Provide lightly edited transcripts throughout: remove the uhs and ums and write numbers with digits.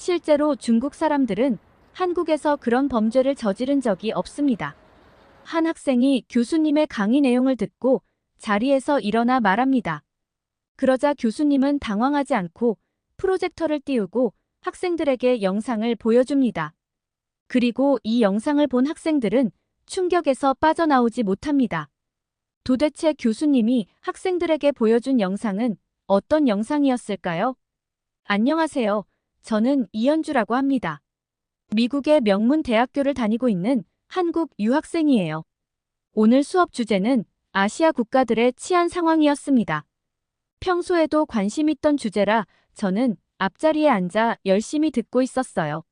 실제로 중국 사람들은 한국에서 그런 범죄를 저지른 적이 없습니다. 한 학생이 교수님의 강의 내용을 듣고 자리에서 일어나 말합니다. 그러자 교수님은 당황하지 않고 프로젝터를 띄우고 학생들에게 영상을 보여줍니다. 그리고 이 영상을 본 학생들은 충격에서 빠져나오지 못합니다. 도대체 교수님이 학생들에게 보여준 영상은 어떤 영상이었을까요? 안녕하세요. 저는 이현주라고 합니다. 미국의 명문 대학교를 다니고 있는 한국 유학생이에요. 오늘 수업 주제는 아시아 국가들의 치안 상황이었습니다. 평소에도 관심 있던 주제라 저는 앞자리에 앉아 열심히 듣고 있었어요.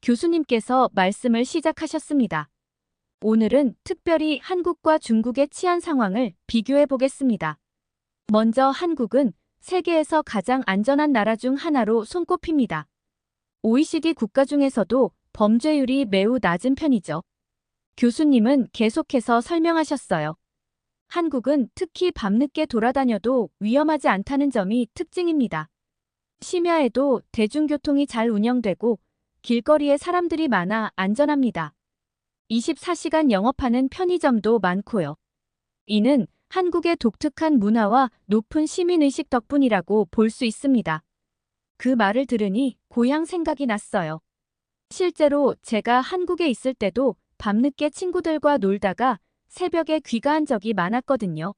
교수님께서 말씀을 시작하셨습니다. 오늘은 특별히 한국과 중국의 치안 상황을 비교해 보겠습니다. 먼저 한국은 세계에서 가장 안전한 나라 중 하나로 손꼽힙니다. OECD 국가 중에서도 범죄율이 매우 낮은 편이죠. 교수님은 계속해서 설명하셨어요. 한국은 특히 밤늦게 돌아다녀도 위험하지 않다는 점이 특징입니다. 심야에도 대중교통이 잘 운영되고 길거리에 사람들이 많아 안전합니다. 24시간 영업하는 편의점도 많고요. 이는 한국의 독특한 문화와 높은 시민의식 덕분이라고 볼 수 있습니다. 그 말을 들으니 고향 생각이 났어요. 실제로 제가 한국에 있을 때도 밤늦게 친구들과 놀다가 새벽에 귀가한 적이 많았거든요.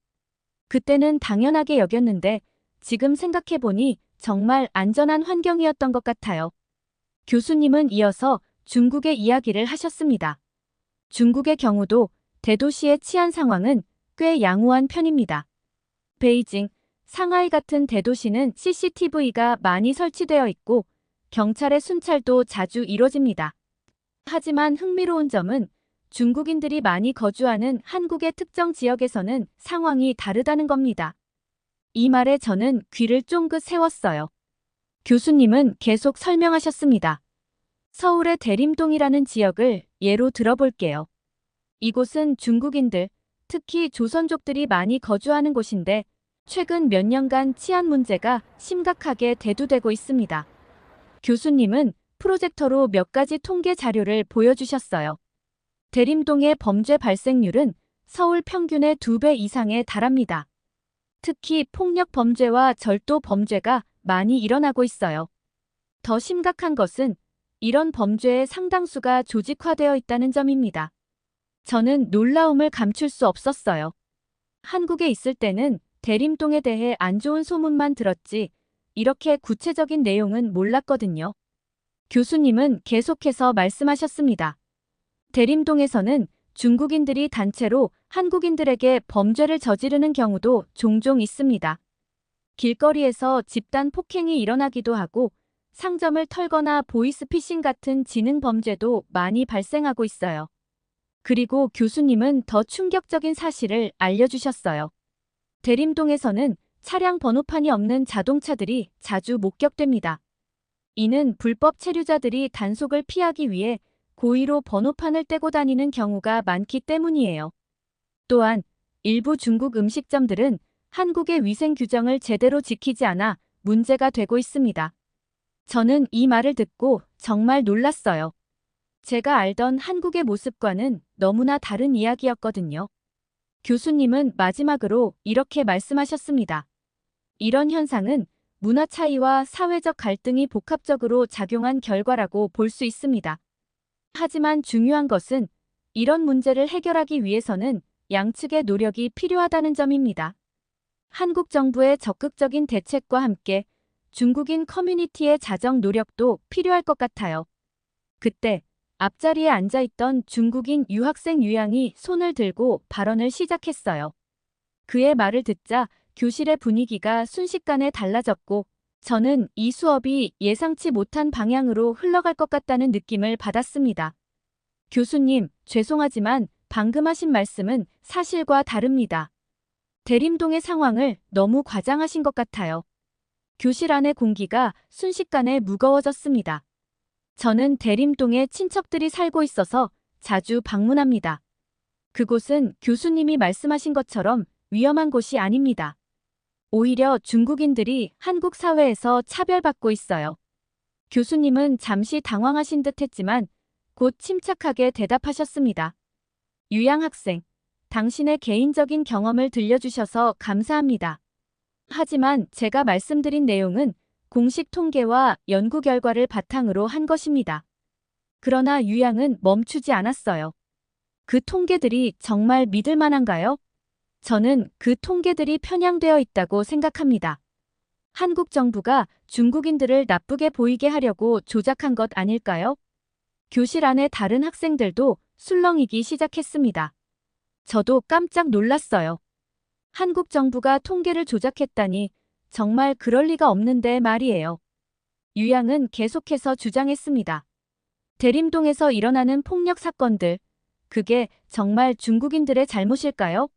그때는 당연하게 여겼는데 지금 생각해보니 정말 안전한 환경이었던 것 같아요. 교수님은 이어서 중국의 이야기를 하셨습니다. 중국의 경우도 대도시의 치안 상황은 꽤 양호한 편입니다. 베이징, 상하이 같은 대도시는 CCTV가 많이 설치되어 있고 경찰의 순찰도 자주 이뤄집니다. 하지만 흥미로운 점은 중국인들이 많이 거주하는 한국의 특정 지역에서는 상황이 다르다는 겁니다. 이 말에 저는 귀를 쫑긋 세웠어요. 교수님은 계속 설명하셨습니다. 서울의 대림동이라는 지역을 예로 들어볼게요. 이곳은 중국인들, 특히 조선족들이 많이 거주하는 곳인데 최근 몇 년간 치안 문제가 심각하게 대두되고 있습니다. 교수님은 프로젝터로 몇 가지 통계 자료를 보여주셨어요. 대림동의 범죄 발생률은 서울 평균의 2배 이상에 달합니다. 특히 폭력 범죄와 절도 범죄가 많이 일어나고 있어요. 더 심각한 것은 이런 범죄의 상당수가 조직화되어 있다는 점입니다. 저는 놀라움을 감출 수 없었어요. 한국에 있을 때는 대림동에 대해 안 좋은 소문만 들었지 이렇게 구체적인 내용은 몰랐거든요. 교수님은 계속해서 말씀하셨습니다. 대림동에서는 중국인들이 단체로 한국인들에게 범죄를 저지르는 경우도 종종 있습니다. 길거리에서 집단 폭행이 일어나기도 하고 상점을 털거나 보이스피싱 같은 지능 범죄도 많이 발생하고 있어요. 그리고 교수님은 더 충격적인 사실을 알려주셨어요. 대림동에서는 차량 번호판이 없는 자동차들이 자주 목격됩니다. 이는 불법 체류자들이 단속을 피하기 위해 고의로 번호판을 떼고 다니는 경우가 많기 때문이에요. 또한 일부 중국 음식점들은 한국의 위생 규정을 제대로 지키지 않아 문제가 되고 있습니다. 저는 이 말을 듣고 정말 놀랐어요. 제가 알던 한국의 모습과는 너무나 다른 이야기였거든요. 교수님은 마지막으로 이렇게 말씀하셨습니다. 이런 현상은 문화 차이와 사회적 갈등이 복합적으로 작용한 결과라고 볼 수 있습니다. 하지만 중요한 것은 이런 문제를 해결하기 위해서는 양측의 노력이 필요하다는 점입니다. 한국 정부의 적극적인 대책과 함께 중국인 커뮤니티의 자정 노력도 필요할 것 같아요. 그때 앞자리에 앉아있던 중국인 유학생 유양이 손을 들고 발언을 시작했어요. 그의 말을 듣자 교실의 분위기가 순식간에 달라졌고 저는 이 수업이 예상치 못한 방향으로 흘러갈 것 같다는 느낌을 받았습니다. 교수님, 죄송하지만 방금 하신 말씀은 사실과 다릅니다. 대림동의 상황을 너무 과장하신 것 같아요. 교실 안의 공기가 순식간에 무거워졌습니다. 저는 대림동에 친척들이 살고 있어서 자주 방문합니다. 그곳은 교수님이 말씀하신 것처럼 위험한 곳이 아닙니다. 오히려 중국인들이 한국 사회에서 차별받고 있어요. 교수님은 잠시 당황하신 듯 했지만 곧 침착하게 대답하셨습니다. 유양 학생, 당신의 개인적인 경험을 들려주셔서 감사합니다. 하지만 제가 말씀드린 내용은 공식 통계와 연구 결과를 바탕으로 한 것입니다. 그러나 유양은 멈추지 않았어요. 그 통계들이 정말 믿을 만한가요? 저는 그 통계들이 편향되어 있다고 생각합니다. 한국 정부가 중국인들을 나쁘게 보이게 하려고 조작한 것 아닐까요? 교실 안의 다른 학생들도 술렁이기 시작했습니다. 저도 깜짝 놀랐어요. 한국 정부가 통계를 조작했다니 정말 그럴 리가 없는데 말이에요. 유양은 계속해서 주장했습니다. 대림동에서 일어나는 폭력 사건들, 그게 정말 중국인들의 잘못일까요?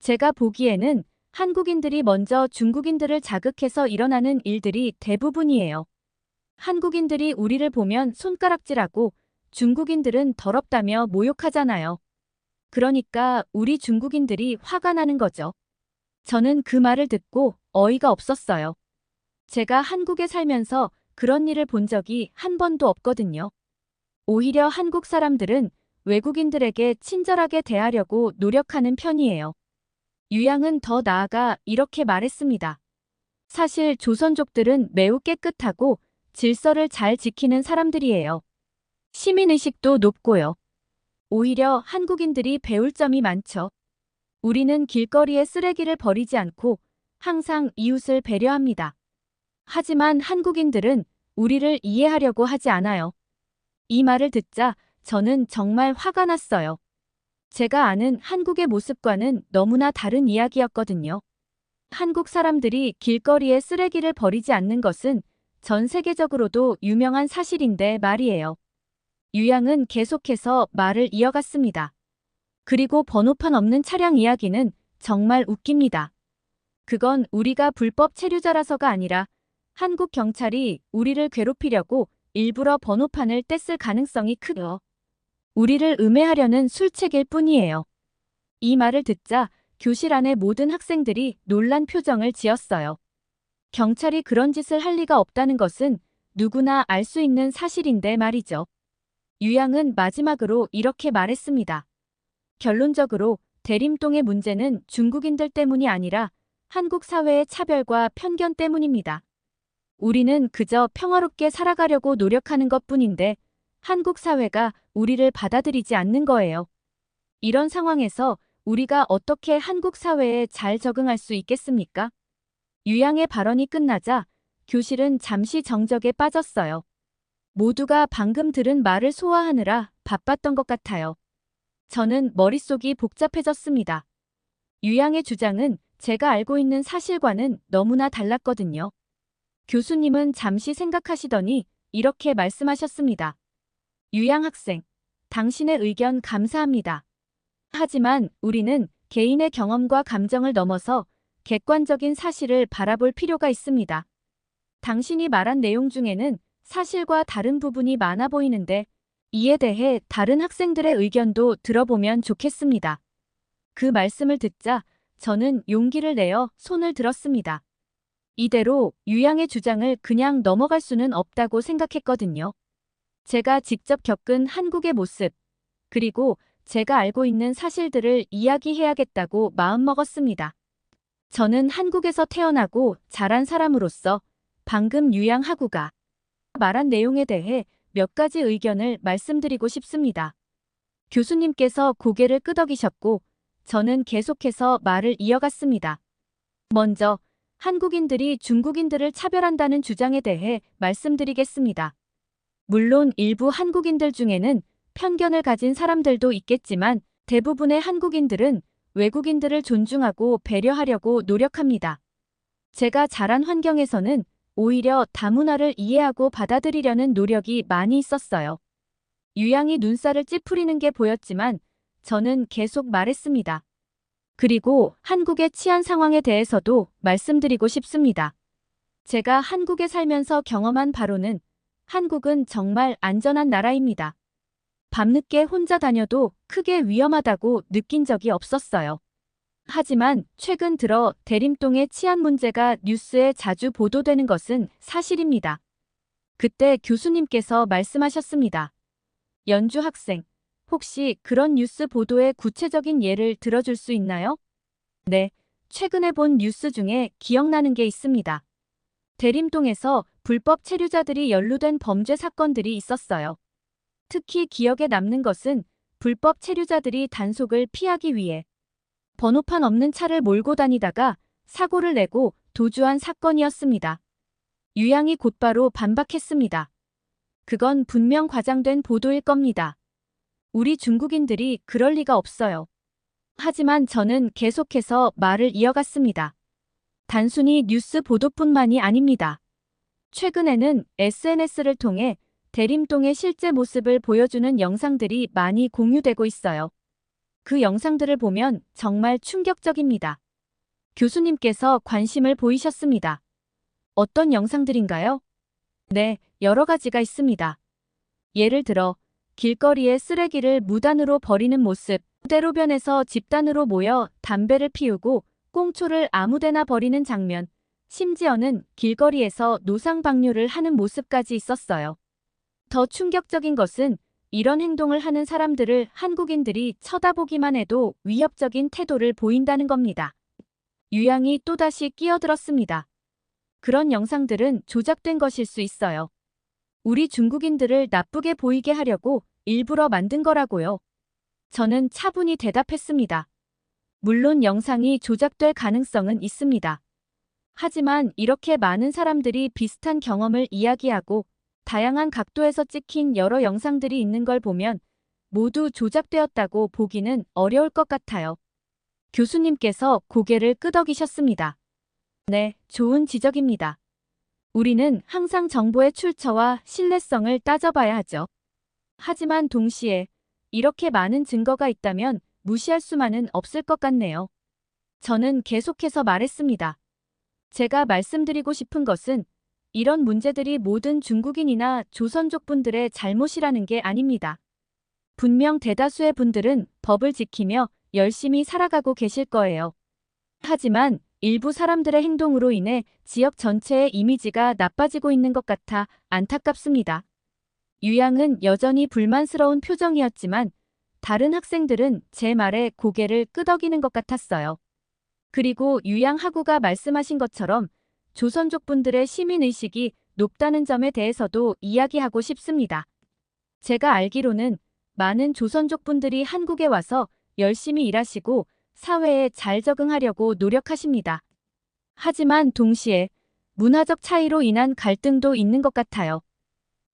제가 보기에는 한국인들이 먼저 중국인들을 자극해서 일어나는 일들이 대부분이에요. 한국인들이 우리를 보면 손가락질하고 중국인들은 더럽다며 모욕하잖아요. 그러니까 우리 중국인들이 화가 나는 거죠. 저는 그 말을 듣고 어이가 없었어요. 제가 한국에 살면서 그런 일을 본 적이 한 번도 없거든요. 오히려 한국 사람들은 외국인들에게 친절하게 대하려고 노력하는 편이에요. 유양은 더 나아가 이렇게 말했습니다. 사실 조선족들은 매우 깨끗하고 질서를 잘 지키는 사람들이에요. 시민의식도 높고요. 오히려 한국인들이 배울 점이 많죠. 우리는 길거리에 쓰레기를 버리지 않고 항상 이웃을 배려합니다. 하지만 한국인들은 우리를 이해하려고 하지 않아요. 이 말을 듣자 저는 정말 화가 났어요. 제가 아는 한국의 모습과는 너무나 다른 이야기였거든요. 한국 사람들이 길거리에 쓰레기를 버리지 않는 것은 전 세계적으로도 유명한 사실인데 말이에요. 유양은 계속해서 말을 이어갔습니다. 그리고 번호판 없는 차량 이야기는 정말 웃깁니다. 그건 우리가 불법 체류자라서가 아니라 한국 경찰이 우리를 괴롭히려고 일부러 번호판을 뗐을 가능성이 크죠. 우리를 음해하려는 술책일 뿐이에요. 이 말을 듣자 교실 안의 모든 학생들이 놀란 표정을 지었어요. 경찰이 그런 짓을 할 리가 없다는 것은 누구나 알 수 있는 사실인데 말이죠. 유양은 마지막으로 이렇게 말했습니다. 결론적으로 대림동의 문제는 중국인들 때문이 아니라 한국 사회의 차별과 편견 때문입니다. 우리는 그저 평화롭게 살아가려고 노력하는 것뿐인데 한국 사회가 우리를 받아들이지 않는 거예요. 이런 상황에서 우리가 어떻게 한국 사회에 잘 적응할 수 있겠습니까? 유양의 발언이 끝나자 교실은 잠시 정적에 빠졌어요. 모두가 방금 들은 말을 소화하느라 바빴던 것 같아요. 저는 머릿속이 복잡해졌습니다. 유양의 주장은 제가 알고 있는 사실과는 너무나 달랐거든요. 교수님은 잠시 생각하시더니 이렇게 말씀하셨습니다. 유양 학생, 당신의 의견 감사합니다. 하지만 우리는 개인의 경험과 감정을 넘어서 객관적인 사실을 바라볼 필요가 있습니다. 당신이 말한 내용 중에는 사실과 다른 부분이 많아 보이는데 이에 대해 다른 학생들의 의견도 들어보면 좋겠습니다. 그 말씀을 듣자 저는 용기를 내어 손을 들었습니다. 이대로 유양의 주장을 그냥 넘어갈 수는 없다고 생각했거든요. 제가 직접 겪은 한국의 모습, 그리고 제가 알고 있는 사실들을 이야기해야겠다고 마음먹었습니다. 저는 한국에서 태어나고 자란 사람으로서 방금 유양 학우가 말한 내용에 대해 몇 가지 의견을 말씀드리고 싶습니다. 교수님께서 고개를 끄덕이셨고 저는 계속해서 말을 이어갔습니다. 먼저 한국인들이 중국인들을 차별한다는 주장에 대해 말씀드리겠습니다. 물론 일부 한국인들 중에는 편견을 가진 사람들도 있겠지만 대부분의 한국인들은 외국인들을 존중하고 배려하려고 노력합니다. 제가 자란 환경에서는 오히려 다문화를 이해하고 받아들이려는 노력이 많이 있었어요. 유양이 눈살을 찌푸리는 게 보였지만 저는 계속 말했습니다. 그리고 한국의 치안 상황에 대해서도 말씀드리고 싶습니다. 제가 한국에 살면서 경험한 바로는 한국은 정말 안전한 나라입니다. 밤늦게 혼자 다녀도 크게 위험하다고 느낀 적이 없었어요. 하지만 최근 들어 대림동의 치안 문제가 뉴스에 자주 보도되는 것은 사실입니다. 그때 교수님께서 말씀하셨습니다. 연주 학생, 혹시 그런 뉴스 보도의 구체적인 예를 들어줄 수 있나요? 네, 최근에 본 뉴스 중에 기억나는 게 있습니다. 대림동에서 불법 체류자들이 연루된 범죄 사건들이 있었어요. 특히 기억에 남는 것은 불법 체류자들이 단속을 피하기 위해 번호판 없는 차를 몰고 다니다가 사고를 내고 도주한 사건이었습니다. 유양이 곧바로 반박했습니다. 그건 분명 과장된 보도일 겁니다. 우리 중국인들이 그럴 리가 없어요. 하지만 저는 계속해서 말을 이어갔습니다. 단순히 뉴스 보도뿐만이 아닙니다. 최근에는 SNS를 통해 대림동의 실제 모습을 보여주는 영상들이 많이 공유되고 있어요. 그 영상들을 보면 정말 충격적입니다. 교수님께서 관심을 보이셨습니다. 어떤 영상들인가요? 네, 여러 가지가 있습니다. 예를 들어, 길거리에 쓰레기를 무단으로 버리는 모습, 대로변에서 집단으로 모여 담배를 피우고 꽁초를 아무데나 버리는 장면, 심지어는 길거리에서 노상방뇨를 하는 모습까지 있었어요. 더 충격적인 것은 이런 행동을 하는 사람들을 한국인들이 쳐다보기만 해도 위협적인 태도를 보인다는 겁니다. 유양이 또다시 끼어들었습니다. 그런 영상들은 조작된 것일 수 있어요. 우리 중국인들을 나쁘게 보이게 하려고 일부러 만든 거라고요. 저는 차분히 대답했습니다. 물론 영상이 조작될 가능성은 있습니다. 하지만 이렇게 많은 사람들이 비슷한 경험을 이야기하고 다양한 각도에서 찍힌 여러 영상들이 있는 걸 보면 모두 조작되었다고 보기는 어려울 것 같아요. 교수님께서 고개를 끄덕이셨습니다. 네, 좋은 지적입니다. 우리는 항상 정보의 출처와 신뢰성을 따져봐야 하죠. 하지만 동시에 이렇게 많은 증거가 있다면 무시할 수만은 없을 것 같네요. 저는 계속해서 말했습니다. 제가 말씀드리고 싶은 것은 이런 문제들이 모든 중국인이나 조선족 분들의 잘못이라는 게 아닙니다. 분명 대다수의 분들은 법을 지키며 열심히 살아가고 계실 거예요. 하지만 일부 사람들의 행동으로 인해 지역 전체의 이미지가 나빠지고 있는 것 같아 안타깝습니다. 유양은 여전히 불만스러운 표정이었지만 다른 학생들은 제 말에 고개를 끄덕이는 것 같았어요. 그리고 유양 하구가 말씀하신 것처럼 조선족 분들의 시민의식이 높다는 점에 대해서도 이야기하고 싶습니다. 제가 알기로는 많은 조선족 분들이 한국에 와서 열심히 일하시고 사회에 잘 적응하려고 노력하십니다. 하지만 동시에 문화적 차이로 인한 갈등도 있는 것 같아요.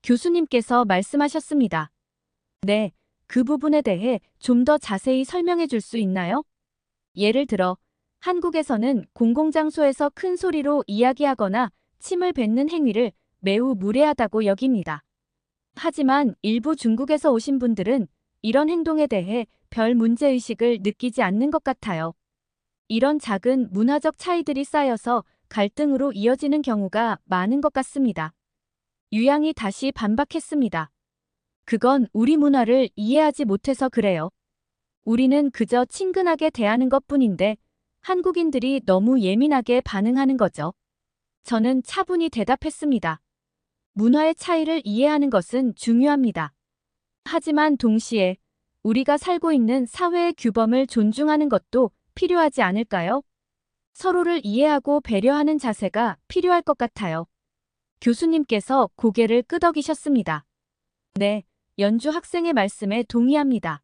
교수님께서 말씀하셨습니다. 네, 그 부분에 대해 좀 더 자세히 설명해 줄 수 있나요? 예를 들어, 한국에서는 공공장소에서 큰 소리로 이야기하거나 침을 뱉는 행위를 매우 무례하다고 여깁니다. 하지만 일부 중국에서 오신 분들은 이런 행동에 대해 별 문제의식을 느끼지 않는 것 같아요. 이런 작은 문화적 차이들이 쌓여서 갈등으로 이어지는 경우가 많은 것 같습니다. 유양이 다시 반박했습니다. 그건 우리 문화를 이해하지 못해서 그래요. 우리는 그저 친근하게 대하는 것뿐인데 한국인들이 너무 예민하게 반응하는 거죠. 저는 차분히 대답했습니다. 문화의 차이를 이해하는 것은 중요합니다. 하지만 동시에 우리가 살고 있는 사회의 규범을 존중하는 것도 필요하지 않을까요? 서로를 이해하고 배려하는 자세가 필요할 것 같아요. 교수님께서 고개를 끄덕이셨습니다. 네, 연주 학생의 말씀에 동의합니다.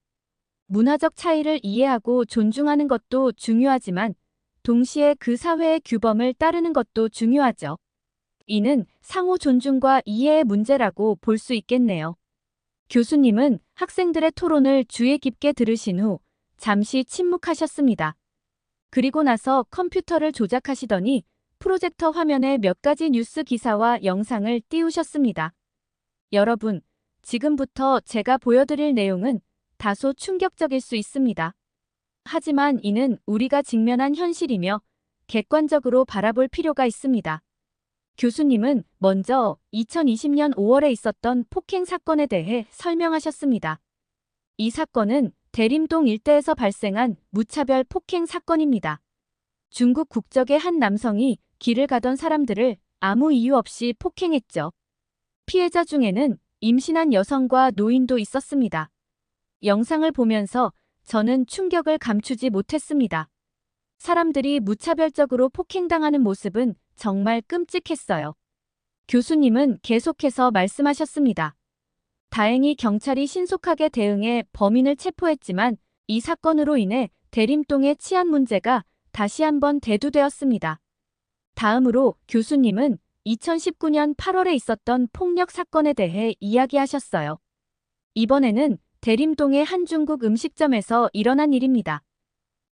문화적 차이를 이해하고 존중하는 것도 중요하지만 동시에 그 사회의 규범을 따르는 것도 중요하죠. 이는 상호 존중과 이해의 문제라고 볼 수 있겠네요. 교수님은 학생들의 토론을 주의 깊게 들으신 후 잠시 침묵하셨습니다. 그리고 나서 컴퓨터를 조작하시더니 프로젝터 화면에 몇 가지 뉴스 기사와 영상을 띄우셨습니다. 여러분, 지금부터 제가 보여드릴 내용은 다소 충격적일 수 있습니다. 하지만 이는 우리가 직면한 현실이며 객관적으로 바라볼 필요가 있습니다. 교수님은 먼저 2020년 5월에 있었던 폭행 사건에 대해 설명하셨습니다. 이 사건은 대림동 일대에서 발생한 무차별 폭행 사건입니다. 중국 국적의 한 남성이 길을 가던 사람들을 아무 이유 없이 폭행했죠. 피해자 중에는 임신한 여성과 노인도 있었습니다. 영상을 보면서 저는 충격을 감추지 못했습니다. 사람들이 무차별적으로 폭행당하는 모습은 정말 끔찍했어요. 교수님은 계속해서 말씀하셨습니다. 다행히 경찰이 신속하게 대응해 범인을 체포했지만 이 사건으로 인해 대림동의 치안 문제가 다시 한번 대두되었습니다. 다음으로 교수님은 2019년 8월에 있었던 폭력 사건에 대해 이야기하셨어요. 이번에는 대림동의 한 중국 음식점에서 일어난 일입니다.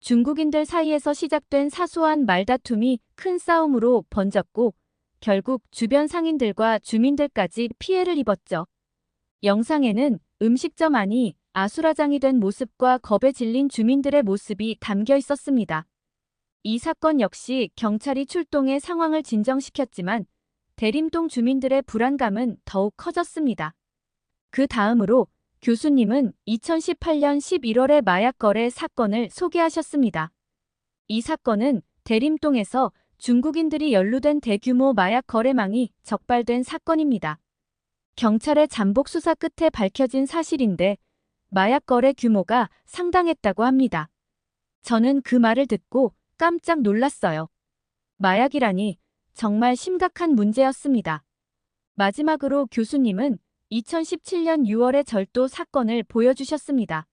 중국인들 사이에서 시작된 사소한 말다툼이 큰 싸움으로 번졌고 결국 주변 상인들과 주민들까지 피해를 입었죠. 영상에는 음식점 안이 아수라장이 된 모습과 겁에 질린 주민들의 모습이 담겨 있었습니다. 이 사건 역시 경찰이 출동해 상황을 진정시켰지만 대림동 주민들의 불안감은 더욱 커졌습니다. 그 다음으로 교수님은 2018년 11월의 마약 거래 사건을 소개하셨습니다. 이 사건은 대림동에서 중국인들이 연루된 대규모 마약 거래망이 적발된 사건입니다. 경찰의 잠복 수사 끝에 밝혀진 사실인데 마약 거래 규모가 상당했다고 합니다. 저는 그 말을 듣고 깜짝 놀랐어요. 마약이라니 정말 심각한 문제였습니다. 마지막으로 교수님은 2017년 6월의 절도 사건을 보여주셨습니다.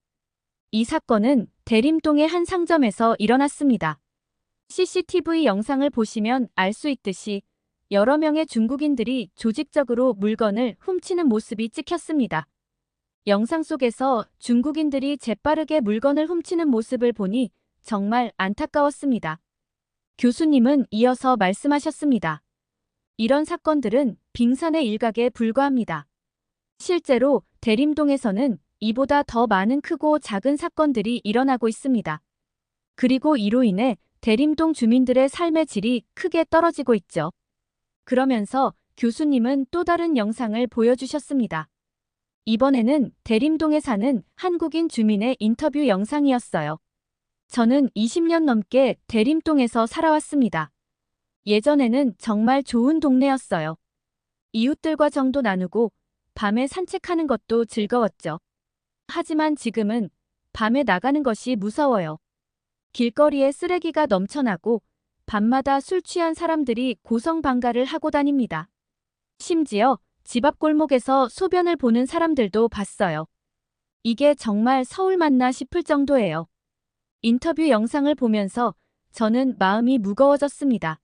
이 사건은 대림동의 한 상점에서 일어났습니다. CCTV 영상을 보시면 알 수 있듯이 여러 명의 중국인들이 조직적으로 물건을 훔치는 모습이 찍혔습니다. 영상 속에서 중국인들이 재빠르게 물건을 훔치는 모습을 보니 정말 안타까웠습니다. 교수님은 이어서 말씀하셨습니다. 이런 사건들은 빙산의 일각에 불과합니다. 실제로 대림동에서는 이보다 더 많은 크고 작은 사건들이 일어나고 있습니다. 그리고 이로 인해 대림동 주민들의 삶의 질이 크게 떨어지고 있죠. 그러면서 교수님은 또 다른 영상을 보여주셨습니다. 이번에는 대림동에 사는 한국인 주민의 인터뷰 영상이었어요. 저는 20년 넘게 대림동에서 살아왔습니다. 예전에는 정말 좋은 동네였어요. 이웃들과 정도 나누고 밤에 산책하는 것도 즐거웠죠. 하지만 지금은 밤에 나가는 것이 무서워요. 길거리에 쓰레기가 넘쳐나고 밤마다 술 취한 사람들이 고성방가를 하고 다닙니다. 심지어 집 앞 골목에서 소변을 보는 사람들도 봤어요. 이게 정말 서울 맞나 싶을 정도예요. 인터뷰 영상을 보면서 저는 마음이 무거워졌습니다.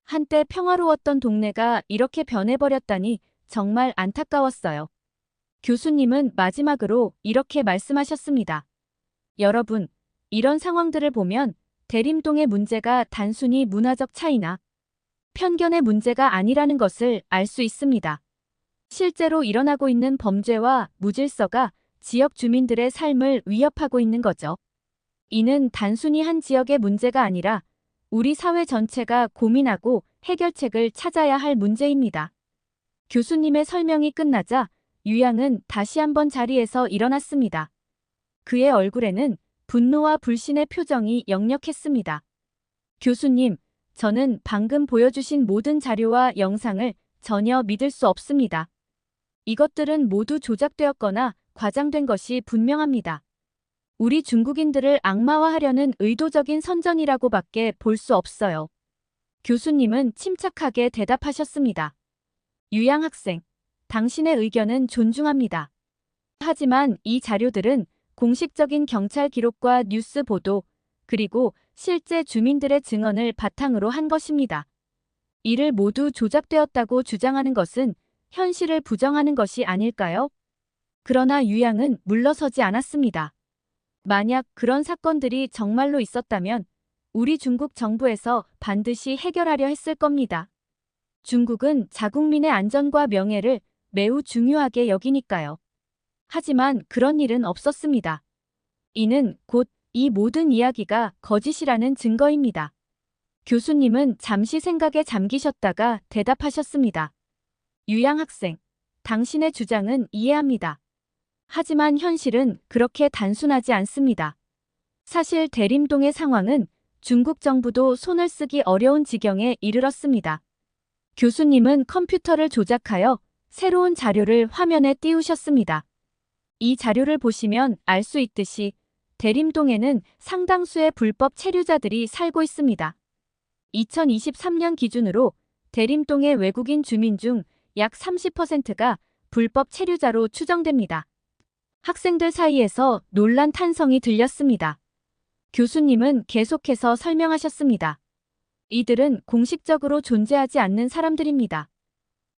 한때 평화로웠던 동네가 이렇게 변해버렸다니 정말 안타까웠어요. 교수님은 마지막으로 이렇게 말씀하셨습니다. 여러분, 이런 상황들을 보면 대림동의 문제가 단순히 문화적 차이나 편견의 문제가 아니라는 것을 알 수 있습니다. 실제로 일어나고 있는 범죄와 무질서가 지역 주민들의 삶을 위협하고 있는 거죠. 이는 단순히 한 지역의 문제가 아니라 우리 사회 전체가 고민하고 해결책을 찾아야 할 문제입니다. 교수님의 설명이 끝나자 유양은 다시 한번 자리에서 일어났습니다. 그의 얼굴에는 분노와 불신의 표정이 역력했습니다. 교수님, 저는 방금 보여주신 모든 자료와 영상을 전혀 믿을 수 없습니다. 이것들은 모두 조작되었거나 과장된 것이 분명합니다. 우리 중국인들을 악마화하려는 의도적인 선전이라고밖에 볼 수 없어요. 교수님은 침착하게 대답하셨습니다. 유양 학생, 당신의 의견은 존중합니다. 하지만 이 자료들은 공식적인 경찰 기록과 뉴스 보도, 그리고 실제 주민들의 증언을 바탕으로 한 것입니다. 이를 모두 조작되었다고 주장하는 것은 현실을 부정하는 것이 아닐까요? 그러나 유양은 물러서지 않았습니다. 만약 그런 사건들이 정말로 있었다면 우리 중국 정부에서 반드시 해결하려 했을 겁니다. 중국은 자국민의 안전과 명예를 매우 중요하게 여기니까요. 하지만 그런 일은 없었습니다. 이는 곧 이 모든 이야기가 거짓이라는 증거입니다. 교수님은 잠시 생각에 잠기셨다가 대답하셨습니다. 유양 학생, 당신의 주장은 이해합니다. 하지만 현실은 그렇게 단순하지 않습니다. 사실 대림동의 상황은 중국 정부도 손을 쓰기 어려운 지경에 이르렀습니다. 교수님은 컴퓨터를 조작하여 새로운 자료를 화면에 띄우셨습니다. 이 자료를 보시면 알 수 있듯이 대림동에는 상당수의 불법 체류자들이 살고 있습니다. 2023년 기준으로 대림동의 외국인 주민 중 약 30%가 불법 체류자로 추정됩니다. 학생들 사이에서 논란 탄성이 들렸습니다. 교수님은 계속해서 설명하셨습니다. 이들은 공식적으로 존재하지 않는 사람들입니다.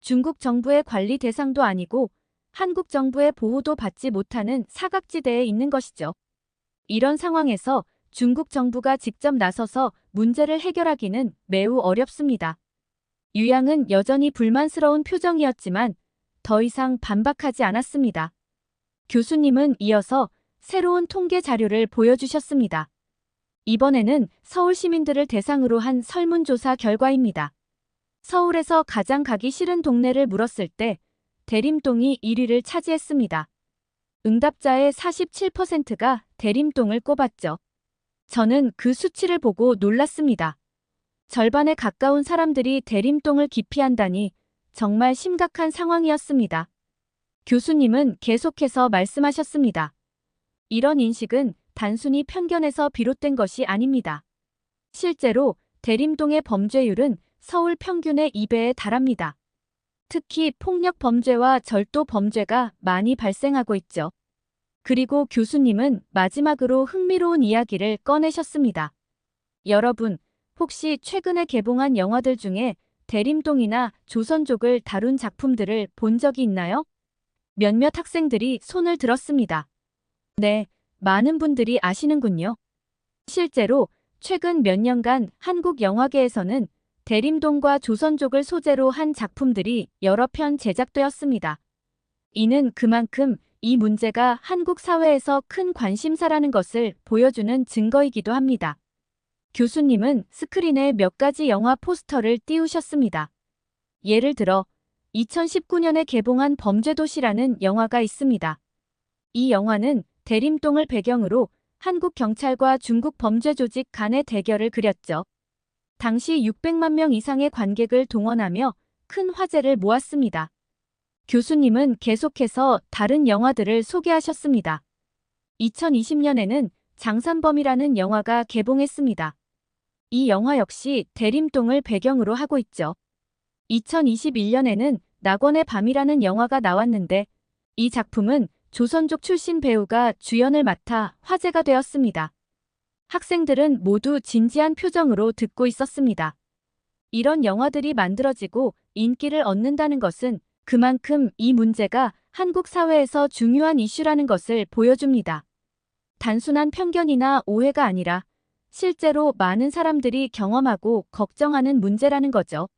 중국 정부의 관리 대상도 아니고 한국 정부의 보호도 받지 못하는 사각지대에 있는 것이죠. 이런 상황에서 중국 정부가 직접 나서서 문제를 해결하기는 매우 어렵습니다. 유양은 여전히 불만스러운 표정이었지만 더 이상 반박하지 않았습니다. 교수님은 이어서 새로운 통계 자료를 보여주셨습니다. 이번에는 서울 시민들을 대상으로 한 설문조사 결과입니다. 서울에서 가장 가기 싫은 동네를 물었을 때 대림동이 1위를 차지했습니다. 응답자의 47%가 대림동을 꼽았죠. 저는 그 수치를 보고 놀랐습니다. 절반에 가까운 사람들이 대림동을 기피한다니 정말 심각한 상황이었습니다. 교수님은 계속해서 말씀하셨습니다. 이런 인식은 단순히 편견에서 비롯된 것이 아닙니다. 실제로 대림동의 범죄율은 서울 평균의 2배에 달합니다. 특히 폭력 범죄와 절도 범죄가 많이 발생하고 있죠. 그리고 교수님은 마지막으로 흥미로운 이야기를 꺼내셨습니다. 여러분, 혹시 최근에 개봉한 영화들 중에 대림동이나 조선족을 다룬 작품들을 본 적이 있나요? 몇몇 학생들이 손을 들었습니다. 네, 많은 분들이 아시는군요. 실제로 최근 몇 년간 한국 영화계에서는 대림동과 조선족을 소재로 한 작품들이 여러 편 제작되었습니다. 이는 그만큼 이 문제가 한국 사회에서 큰 관심사라는 것을 보여주는 증거이기도 합니다. 교수님은 스크린에 몇 가지 영화 포스터를 띄우셨습니다. 예를 들어 2019년에 개봉한 범죄도시라는 영화가 있습니다. 이 영화는 대림동을 배경으로 한국 경찰과 중국 범죄 조직 간의 대결을 그렸죠. 당시 600만 명 이상의 관객을 동원하며 큰 화제를 모았습니다. 교수님은 계속해서 다른 영화들을 소개하셨습니다. 2020년에는 장산범이라는 영화가 개봉했습니다. 이 영화 역시 대림동을 배경으로 하고 있죠. 2021년에는 낙원의 밤이라는 영화가 나왔는데 이 작품은 조선족 출신 배우가 주연을 맡아 화제가 되었습니다. 학생들은 모두 진지한 표정으로 듣고 있었습니다. 이런 영화들이 만들어지고 인기를 얻는다는 것은 그만큼 이 문제가 한국 사회에서 중요한 이슈라는 것을 보여줍니다. 단순한 편견이나 오해가 아니라 실제로 많은 사람들이 경험하고 걱정하는 문제라는 거죠.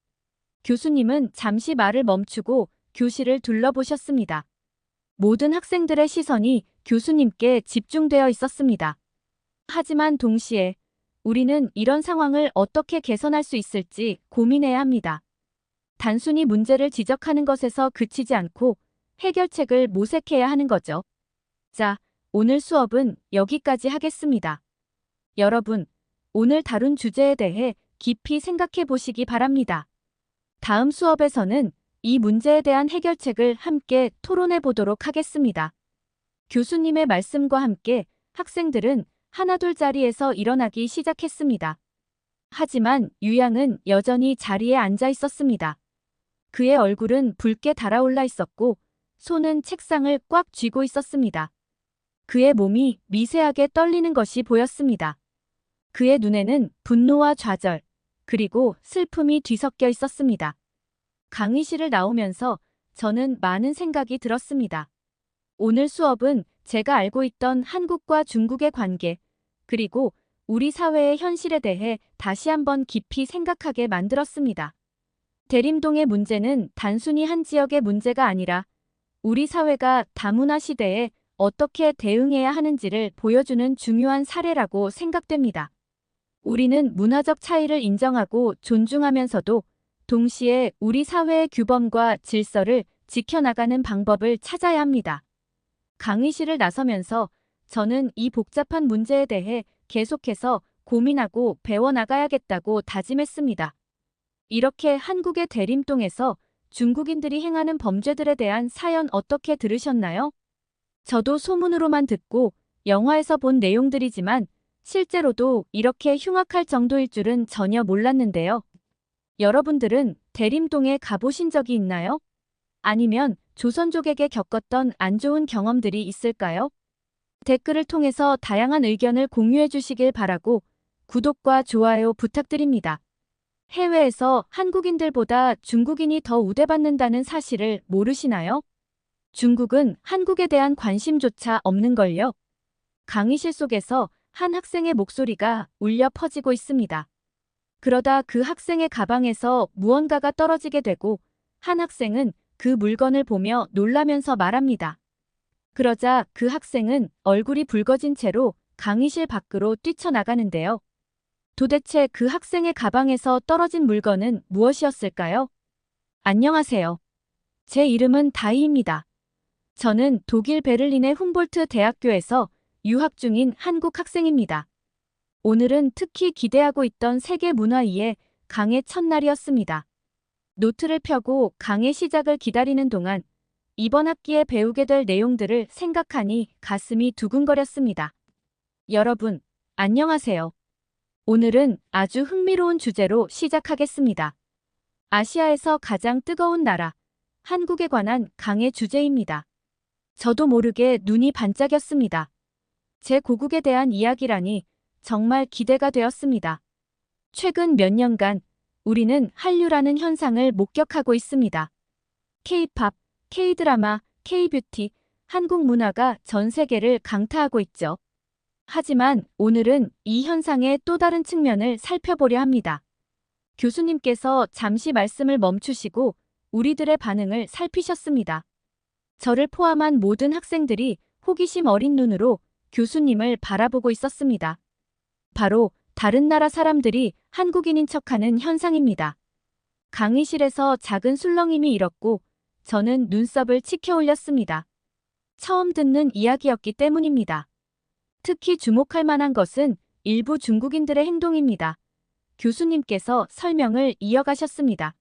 교수님은 잠시 말을 멈추고 교실을 둘러보셨습니다. 모든 학생들의 시선이 교수님께 집중되어 있었습니다. 하지만 동시에 우리는 이런 상황을 어떻게 개선할 수 있을지 고민해야 합니다. 단순히 문제를 지적하는 것에서 그치지 않고 해결책을 모색해야 하는 거죠. 자, 오늘 수업은 여기까지 하겠습니다. 여러분, 오늘 다룬 주제에 대해 깊이 생각해 보시기 바랍니다. 다음 수업에서는 이 문제에 대한 해결책을 함께 토론해 보도록 하겠습니다. 교수님의 말씀과 함께 학생들은 하나둘 자리에서 일어나기 시작했습니다. 하지만 유양은 여전히 자리에 앉아 있었습니다. 그의 얼굴은 붉게 달아올라 있었고 손은 책상을 꽉 쥐고 있었습니다. 그의 몸이 미세하게 떨리는 것이 보였습니다. 그의 눈에는 분노와 좌절, 그리고 슬픔이 뒤섞여 있었습니다. 강의실을 나오면서 저는 많은 생각이 들었습니다. 오늘 수업은 제가 알고 있던 한국과 중국의 관계, 그리고 우리 사회의 현실에 대해 다시 한번 깊이 생각하게 만들었습니다. 대림동의 문제는 단순히 한 지역의 문제가 아니라 우리 사회가 다문화 시대에 어떻게 대응해야 하는지를 보여주는 중요한 사례라고 생각됩니다. 우리는 문화적 차이를 인정하고 존중하면서도 동시에 우리 사회의 규범과 질서를 지켜나가는 방법을 찾아야 합니다. 강의실을 나서면서 저는 이 복잡한 문제에 대해 계속해서 고민하고 배워나가야겠다고 다짐했습니다. 이렇게 한국의 대림동에서 중국인들이 행하는 범죄들에 대한 사연 어떻게 들으셨나요? 저도 소문으로만 듣고 영화에서 본 내용들이지만 실제로도 이렇게 흉악할 정도일 줄은 전혀 몰랐는데요. 여러분들은 대림동에 가보신 적이 있나요? 아니면 조선족에게 겪었던 안 좋은 경험들이 있을까요? 댓글을 통해서 다양한 의견을 공유해 주시길 바라고 구독과 좋아요 부탁드립니다. 해외에서 한국인들보다 중국인이 더 우대받는다는 사실을 모르시나요? 중국은 한국에 대한 관심조차 없는걸요. 강의실 속에서 한 학생의 목소리가 울려 퍼지고 있습니다. 그러다 그 학생의 가방에서 무언가가 떨어지게 되고 한 학생은 그 물건을 보며 놀라면서 말합니다. 그러자 그 학생은 얼굴이 붉어진 채로 강의실 밖으로 뛰쳐나가는데요. 도대체 그 학생의 가방에서 떨어진 물건은 무엇이었을까요? 안녕하세요. 제 이름은 다이입니다. 저는 독일 베를린의 훔볼트 대학교에서 유학 중인 한국 학생입니다. 오늘은 특히 기대하고 있던 세계 문화이의 강의 첫날이었습니다. 노트를 펴고 강의 시작을 기다리는 동안 이번 학기에 배우게 될 내용들을 생각하니 가슴이 두근거렸습니다. 여러분, 안녕하세요. 오늘은 아주 흥미로운 주제로 시작하겠습니다. 아시아에서 가장 뜨거운 나라, 한국에 관한 강의 주제입니다. 저도 모르게 눈이 반짝였습니다. 제 고국에 대한 이야기라니 정말 기대가 되었습니다. 최근 몇 년간 우리는 한류라는 현상을 목격하고 있습니다. K-팝, K-드라마, K-뷰티, 한국 문화가 전 세계를 강타하고 있죠. 하지만 오늘은 이 현상의 또 다른 측면을 살펴보려 합니다. 교수님께서 잠시 말씀을 멈추시고 우리들의 반응을 살피셨습니다. 저를 포함한 모든 학생들이 호기심 어린 눈으로 교수님을 바라보고 있었습니다. 바로 다른 나라 사람들이 한국인인 척하는 현상입니다. 강의실에서 작은 술렁임이 일었고 저는 눈썹을 치켜 올렸습니다. 처음 듣는 이야기였기 때문입니다. 특히 주목할 만한 것은 일부 중국인들의 행동입니다. 교수님께서 설명을 이어가셨습니다.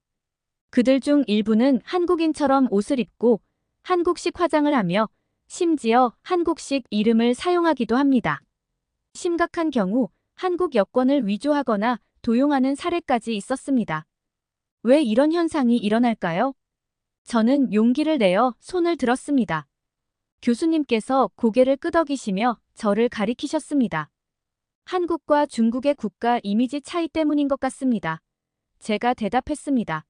그들 중 일부는 한국인처럼 옷을 입고 한국식 화장을 하며 심지어 한국식 이름을 사용하기도 합니다. 심각한 경우 한국 여권을 위조하거나 도용하는 사례까지 있었습니다. 왜 이런 현상이 일어날까요? 저는 용기를 내어 손을 들었습니다. 교수님께서 고개를 끄덕이시며 저를 가리키셨습니다. 한국과 중국의 국가 이미지 차이 때문인 것 같습니다. 제가 대답했습니다.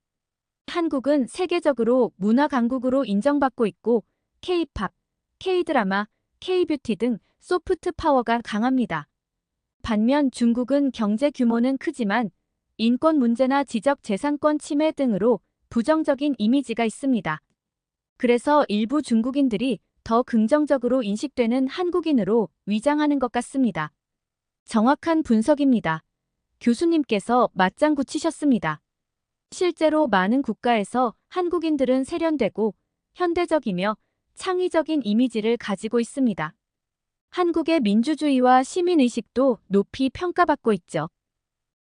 한국은 세계적으로 문화 강국으로 인정받고 있고 K-팝, K-드라마, K-뷰티 등 소프트 파워가 강합니다. 반면 중국은 경제 규모는 크지만 인권 문제나 지적 재산권 침해 등으로 부정적인 이미지가 있습니다. 그래서 일부 중국인들이 더 긍정적으로 인식되는 한국인으로 위장하는 것 같습니다. 정확한 분석입니다. 교수님께서 맞장구 치셨습니다. 실제로 많은 국가에서 한국인들은 세련되고 현대적이며 창의적인 이미지를 가지고 있습니다. 한국의 민주주의와 시민의식도 높이 평가받고 있죠.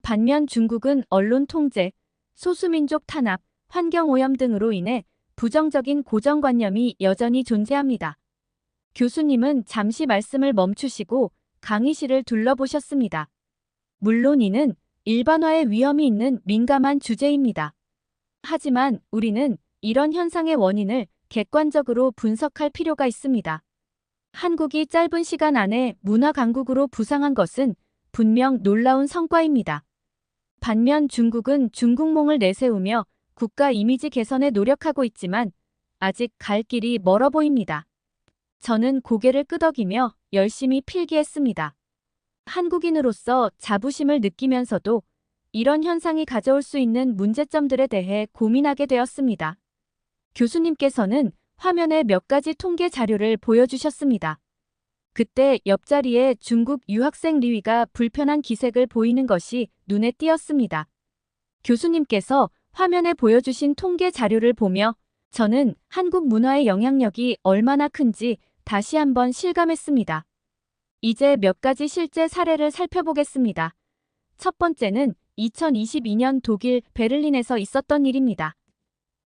반면 중국은 언론 통제, 소수민족 탄압, 환경오염 등으로 인해 부정적인 고정관념이 여전히 존재합니다. 교수님은 잠시 말씀을 멈추시고 강의실을 둘러보셨습니다. 물론 이는 일반화의 위험이 있는 민감한 주제입니다. 하지만 우리는 이런 현상의 원인을 객관적으로 분석할 필요가 있습니다. 한국이 짧은 시간 안에 문화 강국으로 부상한 것은 분명 놀라운 성과입니다. 반면 중국은 중국몽을 내세우며 국가 이미지 개선에 노력하고 있지만 아직 갈 길이 멀어 보입니다. 저는 고개를 끄덕이며 열심히 필기했습니다. 한국인으로서 자부심을 느끼면서도 이런 현상이 가져올 수 있는 문제점들에 대해 고민하게 되었습니다. 교수님께서는 화면에 몇 가지 통계 자료를 보여주셨습니다. 그때 옆자리에 중국 유학생 리위가 불편한 기색을 보이는 것이 눈에 띄었습니다. 교수님께서 화면에 보여주신 통계 자료를 보며 저는 한국 문화의 영향력이 얼마나 큰지 다시 한번 실감했습니다. 이제 몇 가지 실제 사례를 살펴보겠습니다. 첫 번째는 2022년 독일 베를린에서 있었던 일입니다.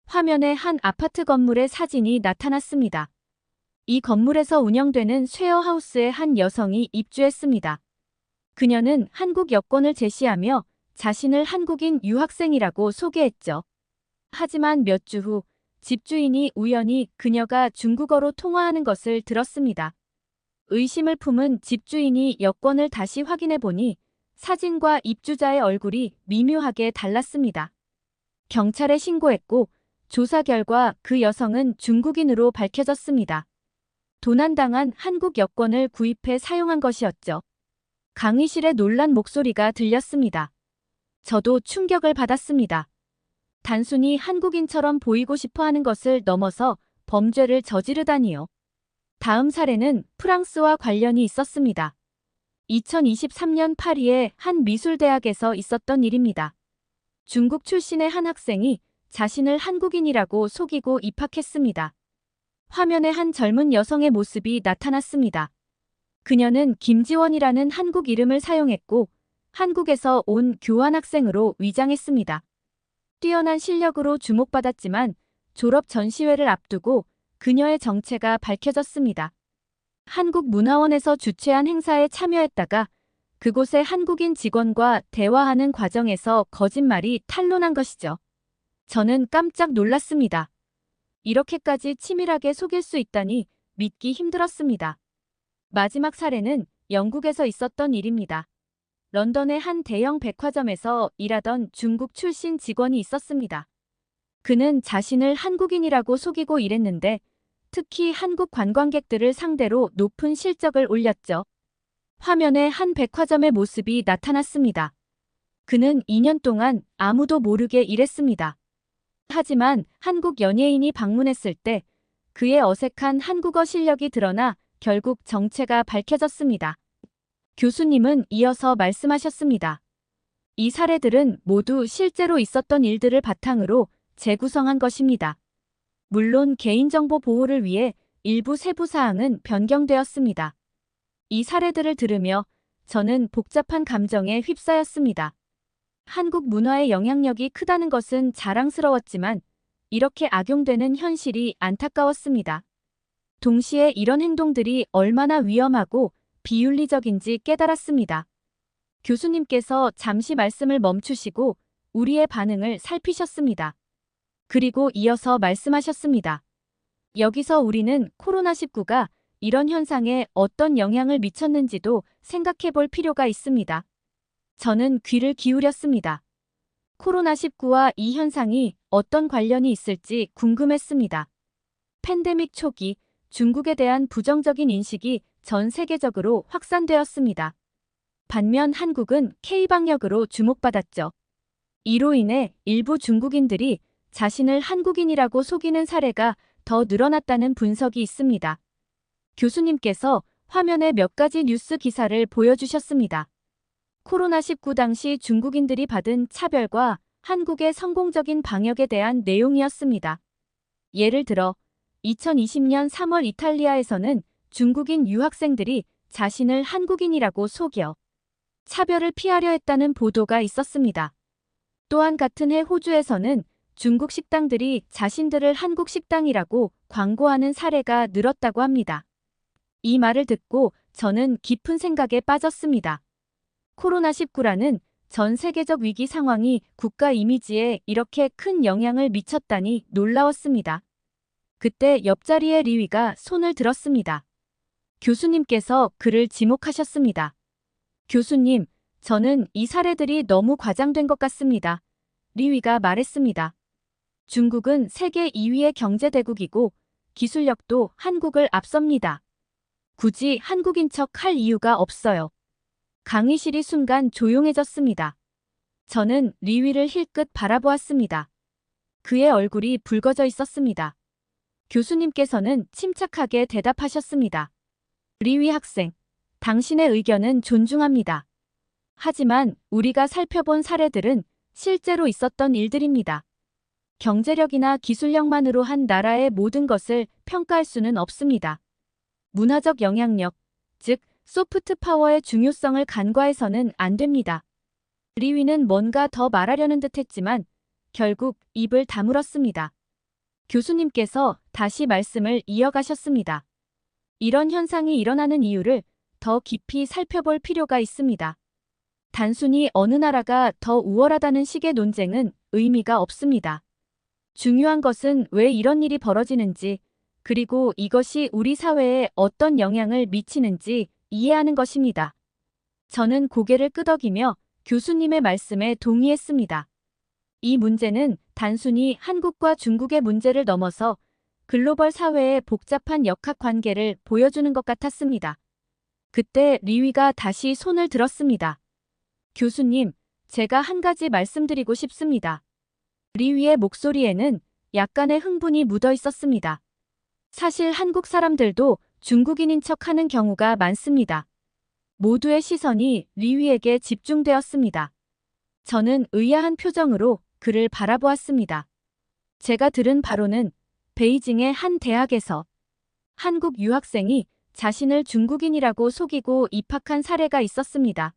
화면에 한 아파트 건물의 사진이 나타났습니다. 이 건물에서 운영되는 쉐어하우스에 한 여성이 입주했습니다. 그녀는 한국 여권을 제시하며 자신을 한국인 유학생이라고 소개했죠. 하지만 몇 주 후 집주인이 우연히 그녀가 중국어로 통화하는 것을 들었습니다. 의심을 품은 집주인이 여권을 다시 확인해 보니 사진과 입주자의 얼굴이 미묘하게 달랐습니다. 경찰에 신고했고 조사 결과 그 여성은 중국인으로 밝혀졌습니다. 도난당한 한국 여권을 구입해 사용한 것이었죠. 강의실에 놀란 목소리가 들렸습니다. 저도 충격을 받았습니다. 단순히 한국인처럼 보이고 싶어 하는 것을 넘어서 범죄를 저지르다니요. 다음 사례는 프랑스와 관련이 있었습니다. 2023년 파리의 한 미술대학에서 있었던 일입니다. 중국 출신의 한 학생이 자신을 한국인이라고 속이고 입학했습니다. 화면에 한 젊은 여성의 모습이 나타났습니다. 그녀는 김지원이라는 한국 이름을 사용했고 한국에서 온 교환학생으로 위장했습니다. 뛰어난 실력으로 주목받았지만 졸업 전시회를 앞두고 그녀의 정체가 밝혀졌습니다. 한국문화원에서 주최한 행사에 참여했다가 그곳의 한국인 직원과 대화하는 과정에서 거짓말이 탄로난 것이죠. 저는 깜짝 놀랐습니다. 이렇게까지 치밀하게 속일 수 있다니 믿기 힘들었습니다. 마지막 사례는 영국에서 있었던 일입니다. 런던의 한 대형 백화점에서 일하던 중국 출신 직원이 있었습니다. 그는 자신을 한국인이라고 속이고 일했는데 특히 한국 관광객들을 상대로 높은 실적을 올렸죠. 화면에 한 백화점의 모습이 나타났습니다. 그는 2년 동안 아무도 모르게 일했습니다. 하지만 한국 연예인이 방문했을 때 그의 어색한 한국어 실력이 드러나 결국 정체가 밝혀졌습니다. 교수님은 이어서 말씀하셨습니다. 이 사례들은 모두 실제로 있었던 일들을 바탕으로 재구성한 것입니다. 물론 개인정보 보호를 위해 일부 세부 사항은 변경되었습니다. 이 사례들을 들으며 저는 복잡한 감정에 휩싸였습니다. 한국 문화의 영향력이 크다는 것은 자랑스러웠지만 이렇게 악용되는 현실이 안타까웠습니다. 동시에 이런 행동들이 얼마나 위험하고 비윤리적인지 깨달았습니다. 교수님께서 잠시 말씀을 멈추시고 우리의 반응을 살피셨습니다. 그리고 이어서 말씀하셨습니다. 여기서 우리는 코로나19가 이런 현상에 어떤 영향을 미쳤는지도 생각해 볼 필요가 있습니다. 저는 귀를 기울였습니다. 코로나19와 이 현상이 어떤 관련이 있을지 궁금했습니다. 팬데믹 초기 중국에 대한 부정적인 인식이 전 세계적으로 확산되었습니다. 반면 한국은 K방역으로 주목받았죠. 이로 인해 일부 중국인들이 자신을 한국인이라고 속이는 사례가 더 늘어났다는 분석이 있습니다. 교수님께서 화면에 몇 가지 뉴스 기사를 보여주셨습니다. 코로나19 당시 중국인들이 받은 차별과 한국의 성공적인 방역에 대한 내용이었습니다. 예를 들어 2020년 3월 이탈리아에서는 중국인 유학생들이 자신을 한국인이라고 속여 차별을 피하려 했다는 보도가 있었습니다. 또한 같은 해 호주에서는 중국 식당들이 자신들을 한국 식당이라고 광고하는 사례가 늘었다고 합니다. 이 말을 듣고 저는 깊은 생각에 빠졌습니다. 코로나19라는 전 세계적 위기 상황이 국가 이미지에 이렇게 큰 영향을 미쳤다니 놀라웠습니다. 그때 옆자리의 리위가 손을 들었습니다. 교수님께서 그를 지목하셨습니다. 교수님, 저는 이 사례들이 너무 과장된 것 같습니다. 리위가 말했습니다. 중국은 세계 2위의 경제대국이고 기술력도 한국을 앞섭니다. 굳이 한국인 척 할 이유가 없어요. 강의실이 순간 조용해졌습니다. 저는 리위를 힐끗 바라보았습니다. 그의 얼굴이 붉어져 있었습니다. 교수님께서는 침착하게 대답하셨습니다. 리위 학생, 당신의 의견은 존중합니다. 하지만 우리가 살펴본 사례들은 실제로 있었던 일들입니다. 경제력이나 기술력만으로 한 나라의 모든 것을 평가할 수는 없습니다. 문화적 영향력, 즉 소프트 파워의 중요성을 간과해서는 안 됩니다. 리위는 뭔가 더 말하려는 듯 했지만 결국 입을 다물었습니다. 교수님께서 다시 말씀을 이어가셨습니다. 이런 현상이 일어나는 이유를 더 깊이 살펴볼 필요가 있습니다. 단순히 어느 나라가 더 우월하다는 식의 논쟁은 의미가 없습니다. 중요한 것은 왜 이런 일이 벌어지는지, 그리고 이것이 우리 사회에 어떤 영향을 미치는지 이해하는 것입니다. 저는 고개를 끄덕이며 교수님의 말씀에 동의했습니다. 이 문제는 단순히 한국과 중국의 문제를 넘어서 글로벌 사회의 복잡한 역학관계를 보여주는 것 같았습니다. 그때 리위가 다시 손을 들었습니다. 교수님, 제가 한 가지 말씀드리고 싶습니다. 리위의 목소리에는 약간의 흥분이 묻어 있었습니다. 사실 한국 사람들도 중국인인 척하는 경우가 많습니다. 모두의 시선이 리위에게 집중되었습니다. 저는 의아한 표정으로 그를 바라보았습니다. 제가 들은 바로는 베이징의 한 대학에서 한국 유학생이 자신을 중국인이라고 속이고 입학한 사례가 있었습니다.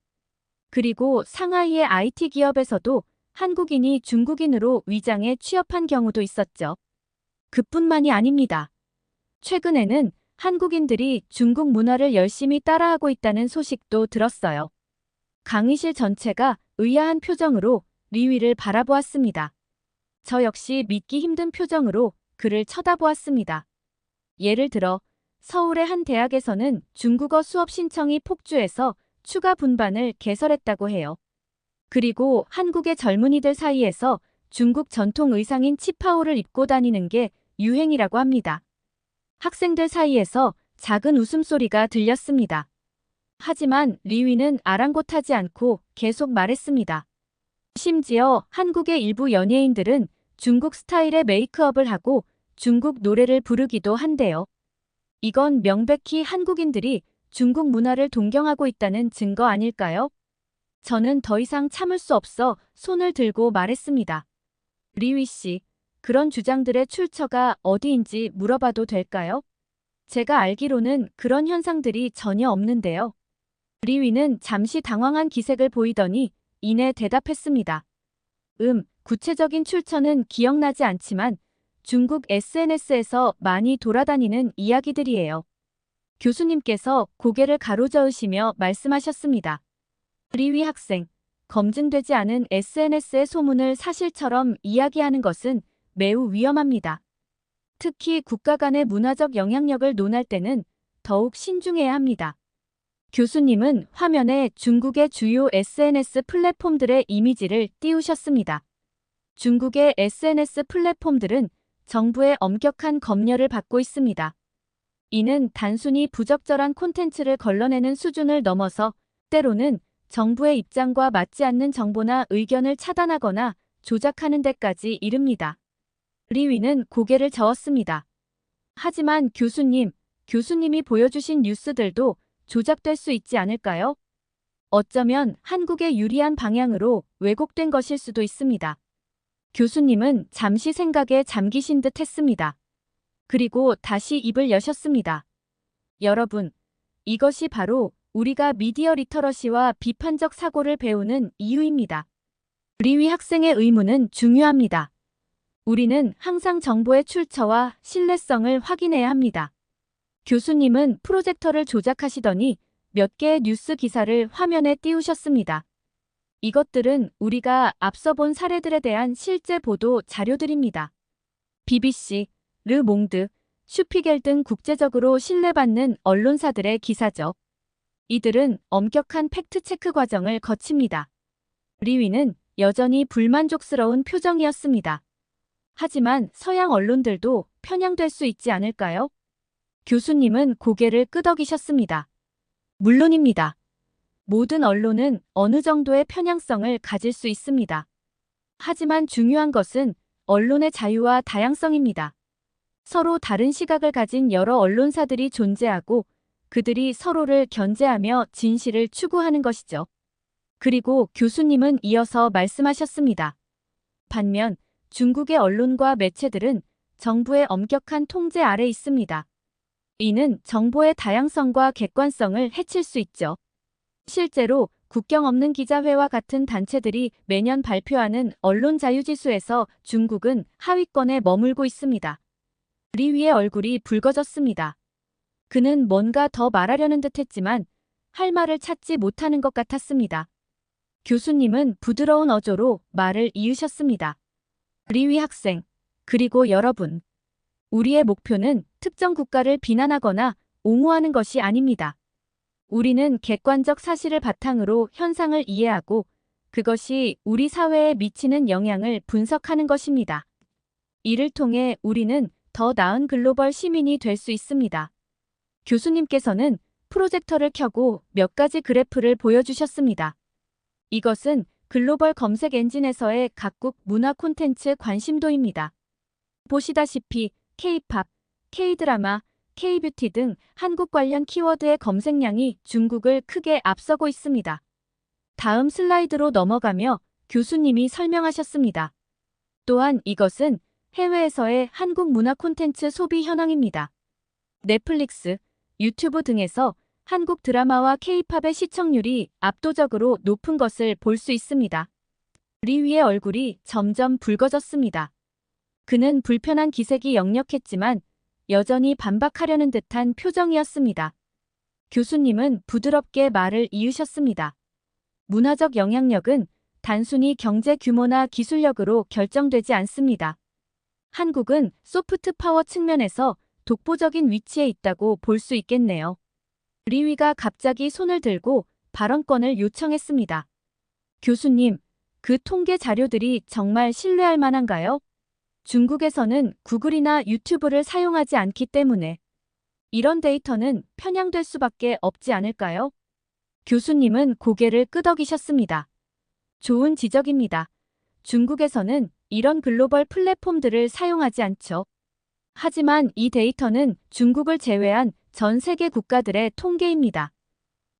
그리고 상하이의 IT 기업에서도 한국인이 중국인으로 위장해 취업한 경우도 있었죠. 그뿐만이 아닙니다. 최근에는 한국인들이 중국 문화를 열심히 따라하고 있다는 소식도 들었어요. 강의실 전체가 의아한 표정으로 리위를 바라보았습니다. 저 역시 믿기 힘든 표정으로 그를 쳐다보았습니다. 예를 들어 서울의 한 대학에서는 중국어 수업 신청이 폭주해서 추가 분반을 개설했다고 해요. 그리고 한국의 젊은이들 사이에서 중국 전통 의상인 치파오를 입고 다니는 게 유행이라고 합니다. 학생들 사이에서 작은 웃음소리가 들렸습니다. 하지만 리위는 아랑곳하지 않고 계속 말했습니다. 심지어 한국의 일부 연예인들은 중국 스타일의 메이크업을 하고 중국 노래를 부르기도 한대요. 이건 명백히 한국인들이 중국 문화를 동경하고 있다는 증거 아닐까요? 저는 더 이상 참을 수 없어 손을 들고 말했습니다. 리위 씨, 그런 주장들의 출처가 어디인지 물어봐도 될까요? 제가 알기로는 그런 현상들이 전혀 없는데요. 리위는 잠시 당황한 기색을 보이더니 이내 대답했습니다. 구체적인 출처는 기억나지 않지만 중국 SNS에서 많이 돌아다니는 이야기들이에요. 교수님께서 고개를 가로저으시며 말씀하셨습니다. 리위 학생, 검증되지 않은 SNS의 소문을 사실처럼 이야기하는 것은 매우 위험합니다. 특히 국가 간의 문화적 영향력을 논할 때는 더욱 신중해야 합니다. 교수님은 화면에 중국의 주요 SNS 플랫폼들의 이미지를 띄우셨습니다. 중국의 SNS 플랫폼들은 정부의 엄격한 검열을 받고 있습니다. 이는 단순히 부적절한 콘텐츠를 걸러내는 수준을 넘어서 때로는 정부의 입장과 맞지 않는 정보나 의견을 차단하거나 조작하는 데까지 이릅니다. 리위는 고개를 저었습니다. 하지만 교수님이 보여주신 뉴스들도 조작될 수 있지 않을까요? 어쩌면 한국에 유리한 방향으로 왜곡된 것일 수도 있습니다. 교수님은 잠시 생각에 잠기신 듯 했습니다. 그리고 다시 입을 여셨습니다. 여러분, 이것이 바로 우리가 미디어 리터러시와 비판적 사고를 배우는 이유입니다. 리위 학생의 의무는 중요합니다. 우리는 항상 정보의 출처와 신뢰성을 확인해야 합니다. 교수님은 프로젝터를 조작하시더니 몇 개의 뉴스 기사를 화면에 띄우셨습니다. 이것들은 우리가 앞서 본 사례들에 대한 실제 보도 자료들입니다. BBC, 르몽드, 슈피겔 등 국제적으로 신뢰받는 언론사들의 기사죠. 이들은 엄격한 팩트체크 과정을 거칩니다. 리위는 여전히 불만족스러운 표정이었습니다. 하지만 서양 언론들도 편향될 수 있지 않을까요? 교수님은 고개를 끄덕이셨습니다. 물론입니다. 모든 언론은 어느 정도의 편향성을 가질 수 있습니다. 하지만 중요한 것은 언론의 자유와 다양성입니다. 서로 다른 시각을 가진 여러 언론사들이 존재하고 그들이 서로를 견제하며 진실을 추구하는 것이죠. 그리고 교수님은 이어서 말씀하셨습니다. 반면 중국의 언론과 매체들은 정부의 엄격한 통제 아래 있습니다. 이는 정보의 다양성과 객관성을 해칠 수 있죠. 실제로 국경 없는 기자회와 같은 단체들이 매년 발표하는 언론 자유지수에서 중국은 하위권에 머물고 있습니다. 리위의 얼굴이 붉어졌습니다. 그는 뭔가 더 말하려는 듯 했지만 할 말을 찾지 못하는 것 같았습니다. 교수님은 부드러운 어조로 말을 이으셨습니다. 리위 학생, 그리고 여러분. 우리의 목표는 특정 국가를 비난하거나 옹호하는 것이 아닙니다. 우리는 객관적 사실을 바탕으로 현상을 이해하고 그것이 우리 사회에 미치는 영향을 분석하는 것입니다. 이를 통해 우리는 더 나은 글로벌 시민이 될 수 있습니다. 교수님께서는 프로젝터를 켜고 몇 가지 그래프를 보여주셨습니다. 이것은 글로벌 검색 엔진에서의 각국 문화 콘텐츠 관심도입니다. 보시다시피 K-팝, K-드라마, K-뷰티 등 한국 관련 키워드의 검색량이 중국을 크게 앞서고 있습니다. 다음 슬라이드로 넘어가며 교수님이 설명하셨습니다. 또한 이것은 해외에서의 한국 문화 콘텐츠 소비 현황입니다. 넷플릭스, 유튜브 등에서 한국 드라마와 K-팝의 시청률이 압도적으로 높은 것을 볼 수 있습니다. 리위의 얼굴이 점점 붉어졌습니다. 그는 불편한 기색이 역력했지만 여전히 반박하려는 듯한 표정이었습니다. 교수님은 부드럽게 말을 이으셨습니다. 문화적 영향력은 단순히 경제 규모나 기술력으로 결정되지 않습니다. 한국은 소프트 파워 측면에서 독보적인 위치에 있다고 볼 수 있겠네요. 리위가 갑자기 손을 들고 발언권을 요청했습니다. 교수님, 그 통계 자료들이 정말 신뢰할 만한가요? 중국에서는 구글이나 유튜브를 사용하지 않기 때문에 이런 데이터는 편향될 수밖에 없지 않을까요? 교수님은 고개를 끄덕이셨습니다. 좋은 지적입니다. 중국에서는 이런 글로벌 플랫폼들을 사용하지 않죠. 하지만 이 데이터는 중국을 제외한 전 세계 국가들의 통계입니다.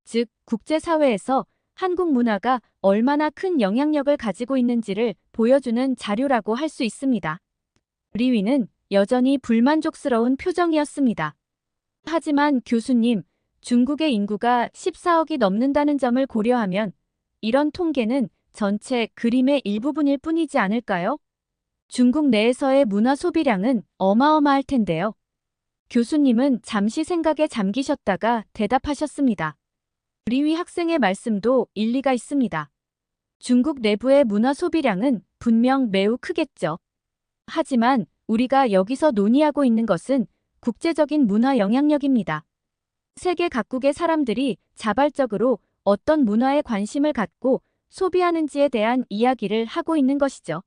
즉, 국제사회에서 한국 문화가 얼마나 큰 영향력을 가지고 있는지를 보여주는 자료라고 할 수 있습니다. 리위는 여전히 불만족스러운 표정이었습니다. 하지만 교수님, 중국의 인구가 14억이 넘는다는 점을 고려하면 이런 통계는 전체 그림의 일부분일 뿐이지 않을까요? 중국 내에서의 문화 소비량은 어마어마할 텐데요. 교수님은 잠시 생각에 잠기셨다가 대답하셨습니다. 리위 학생의 말씀도 일리가 있습니다. 중국 내부의 문화 소비량은 분명 매우 크겠죠. 하지만 우리가 여기서 논의하고 있는 것은 국제적인 문화 영향력입니다. 세계 각국의 사람들이 자발적으로 어떤 문화에 관심을 갖고 소비하는지에 대한 이야기를 하고 있는 것이죠.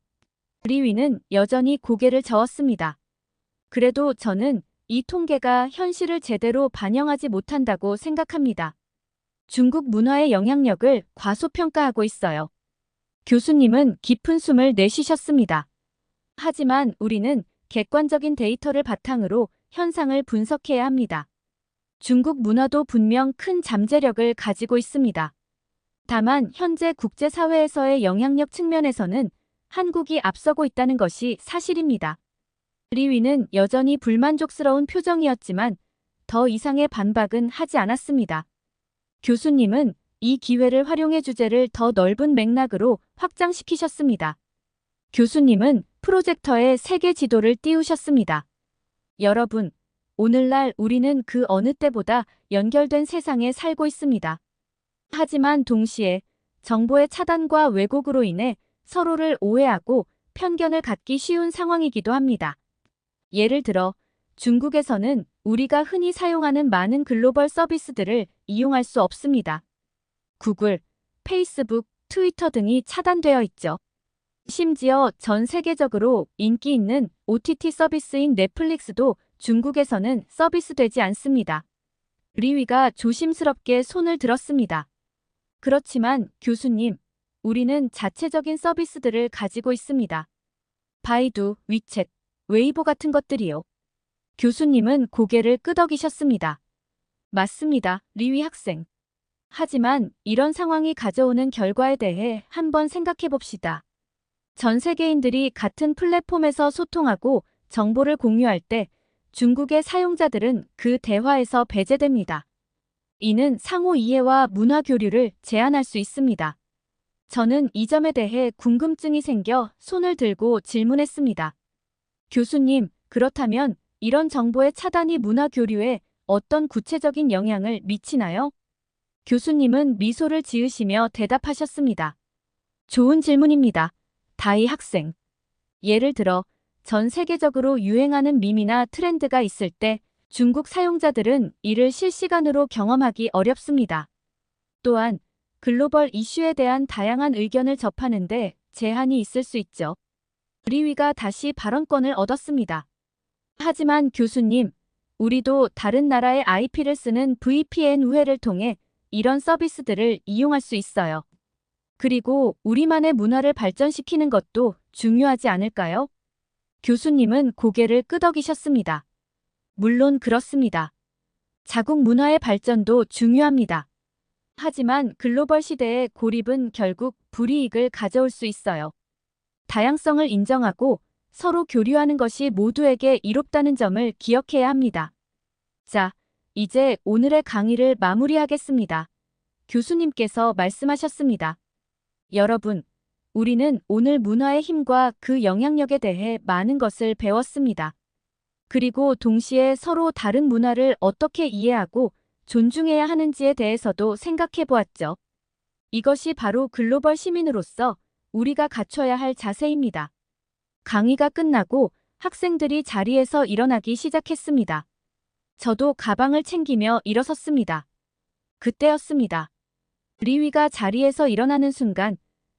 리위는 여전히 고개를 저었습니다. 그래도 저는 이 통계가 현실을 제대로 반영하지 못한다고 생각합니다. 중국 문화의 영향력을 과소평가하고 있어요. 교수님은 깊은 숨을 내쉬셨습니다. 하지만 우리는 객관적인 데이터를 바탕으로 현상을 분석해야 합니다. 중국 문화도 분명 큰 잠재력을 가지고 있습니다. 다만 현재 국제사회에서의 영향력 측면에서는 한국이 앞서고 있다는 것이 사실입니다. 리위는 여전히 불만족스러운 표정이었지만 더 이상의 반박은 하지 않았습니다. 교수님은 이 기회를 활용해 주제를 더 넓은 맥락으로 확장시키셨습니다. 교수님은 프로젝터에 세계 지도를 띄우셨습니다. 여러분, 오늘날 우리는 그 어느 때보다 연결된 세상에 살고 있습니다. 하지만 동시에 정보의 차단과 왜곡으로 인해 서로를 오해하고 편견을 갖기 쉬운 상황이기도 합니다. 예를 들어 중국에서는 우리가 흔히 사용하는 많은 글로벌 서비스들을 이용할 수 없습니다. 구글, 페이스북, 트위터 등이 차단되어 있죠. 심지어 전 세계적으로 인기 있는 OTT 서비스인 넷플릭스도 중국에서는 서비스되지 않습니다. 리위가 조심스럽게 손을 들었습니다. 그렇지만 교수님, 우리는 자체적인 서비스들을 가지고 있습니다. 바이두, 위챗, 웨이보 같은 것들이요. 교수님은 고개를 끄덕이셨습니다. 맞습니다, 리위 학생. 하지만 이런 상황이 가져오는 결과에 대해 한번 생각해 봅시다. 전 세계인들이 같은 플랫폼에서 소통하고 정보를 공유할 때 중국의 사용자들은 그 대화에서 배제됩니다. 이는 상호 이해와 문화 교류를 제한할 수 있습니다. 저는 이 점에 대해 궁금증이 생겨 손을 들고 질문했습니다. 교수님, 그렇다면 이런 정보의 차단이 문화 교류에 어떤 구체적인 영향을 미치나요? 교수님은 미소를 지으시며 대답하셨습니다. 좋은 질문입니다. 다이 학생. 예를 들어 전 세계적으로 유행하는 밈이나 트렌드가 있을 때 중국 사용자들은 이를 실시간으로 경험하기 어렵습니다. 또한 글로벌 이슈에 대한 다양한 의견을 접하는데 제한이 있을 수 있죠. 리위가 다시 발언권을 얻었습니다. 하지만 교수님, 우리도 다른 나라의 IP를 쓰는 VPN 우회를 통해 이런 서비스들을 이용할 수 있어요. 그리고 우리만의 문화를 발전시키는 것도 중요하지 않을까요? 교수님은 고개를 끄덕이셨습니다. 물론 그렇습니다. 자국 문화의 발전도 중요합니다. 하지만 글로벌 시대의 고립은 결국 불이익을 가져올 수 있어요. 다양성을 인정하고 서로 교류하는 것이 모두에게 이롭다는 점을 기억해야 합니다. 자, 이제 오늘의 강의를 마무리하겠습니다. 교수님께서 말씀하셨습니다. 여러분, 우리는 오늘 문화의 힘과 그 영향력에 대해 많은 것을 배웠습니다. 그리고 동시에 서로 다른 문화를 어떻게 이해하고 존중해야 하는지에 대해서도 생각해 보았죠. 이것이 바로 글로벌 시민으로서 우리가 갖춰야 할 자세입니다. 강의가 끝나고 학생들이 자리에서 일어나기 시작했습니다. 저도 가방을 챙기며 일어섰습니다. 그때였습니다. 리위가 자리에서 일어나는 순간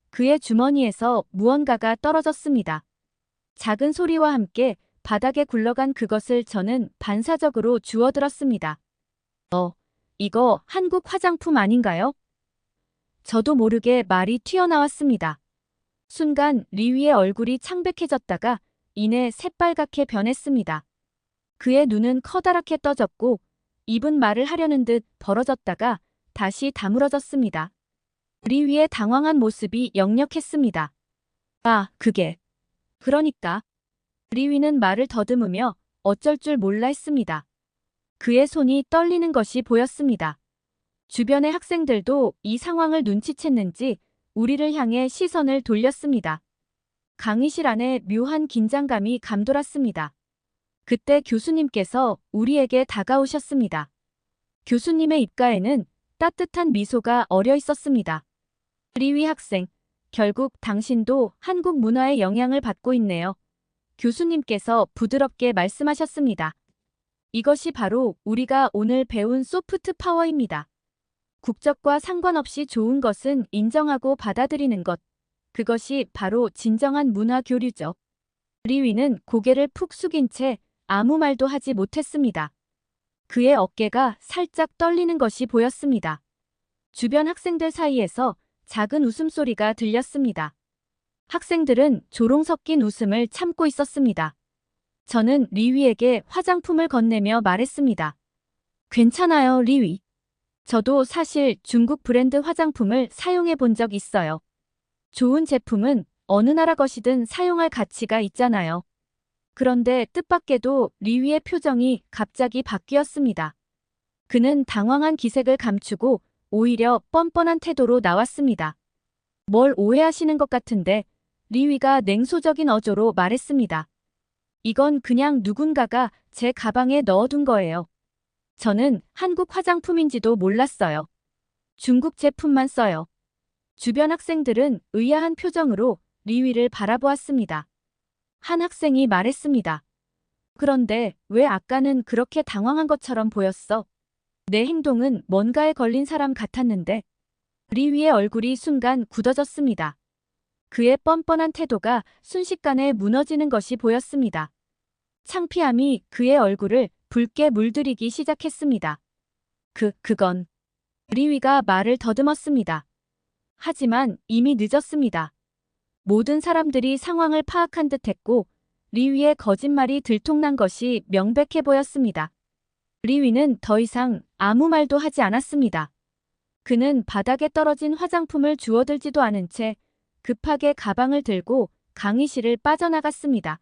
그의 주머니에서 무언가가 떨어졌습니다. 작은 소리와 함께 바닥에 굴러간 그것을 저는 반사적으로 주워들었습니다. 이거 한국 화장품 아닌가요? 저도 모르게 말이 튀어나왔습니다. 순간 리위의 얼굴이 창백해졌다가 이내 새빨갛게 변했습니다. 그의 눈은 커다랗게 떠졌고 입은 말을 하려는 듯 벌어졌다가 다시 다물어졌습니다. 리위의 당황한 모습이 역력했습니다. 그게. 그러니까. 리위는 말을 더듬으며 어쩔 줄 몰라 했습니다. 그의 손이 떨리는 것이 보였습니다. 주변의 학생들도 이 상황을 눈치챘는지 우리를 향해 시선을 돌렸습니다. 강의실 안에 묘한 긴장감이 감돌았습니다. 그때 교수님께서 우리에게 다가오셨습니다. 교수님의 입가에는 따뜻한 미소가 어려 있었습니다. 리위 학생, 결국 당신도 한국 문화의 영향을 받고 있네요. 교수님께서 부드럽게 말씀하셨습니다. 이것이 바로 우리가 오늘 배운 소프트 파워입니다. 국적과 상관없이 좋은 것은 인정하고 받아들이는 것. 그것이 바로 진정한 문화 교류죠. 리위는 고개를 푹 숙인 채 아무 말도 하지 못했습니다. 그의 어깨가 살짝 떨리는 것이 보였습니다. 주변 학생들 사이에서 작은 웃음소리가 들렸습니다. 학생들은 조롱 섞인 웃음을 참고 있었습니다. 저는 리위에게 화장품을 건네며 말했습니다. 괜찮아요, 리위. 저도 사실 중국 브랜드 화장품을 사용해 본 적 있어요. 좋은 제품은 어느 나라 것이든 사용할 가치가 있잖아요. 그런데 뜻밖에도 리위의 표정이 갑자기 바뀌었습니다. 그는 당황한 기색을 감추고 오히려 뻔뻔한 태도로 나왔습니다. 뭘 오해하시는 것 같은데 리위가 냉소적인 어조로 말했습니다. 이건 그냥 누군가가 제 가방에 넣어둔 거예요. 저는 한국 화장품인지도 몰랐어요. 중국 제품만 써요. 주변 학생들은 의아한 표정으로 리위를 바라보았습니다. 한 학생이 말했습니다. 그런데 왜 아까는 그렇게 당황한 것처럼 보였어? 내 행동은 뭔가에 걸린 사람 같았는데. 리위의 얼굴이 순간 굳어졌습니다. 그의 뻔뻔한 태도가 순식간에 무너지는 것이 보였습니다. 창피함이 그의 얼굴을 붉게 물들이기 시작했습니다. 그건. 리위가 말을 더듬었습니다. 하지만 이미 늦었습니다. 모든 사람들이 상황을 파악한 듯했고 리위의 거짓말이 들통난 것이 명백해 보였습니다. 리위는 더 이상 아무 말도 하지 않았습니다. 그는 바닥에 떨어진 화장품을 주워들지도 않은 채 급하게 가방을 들고 강의실을 빠져나갔습니다.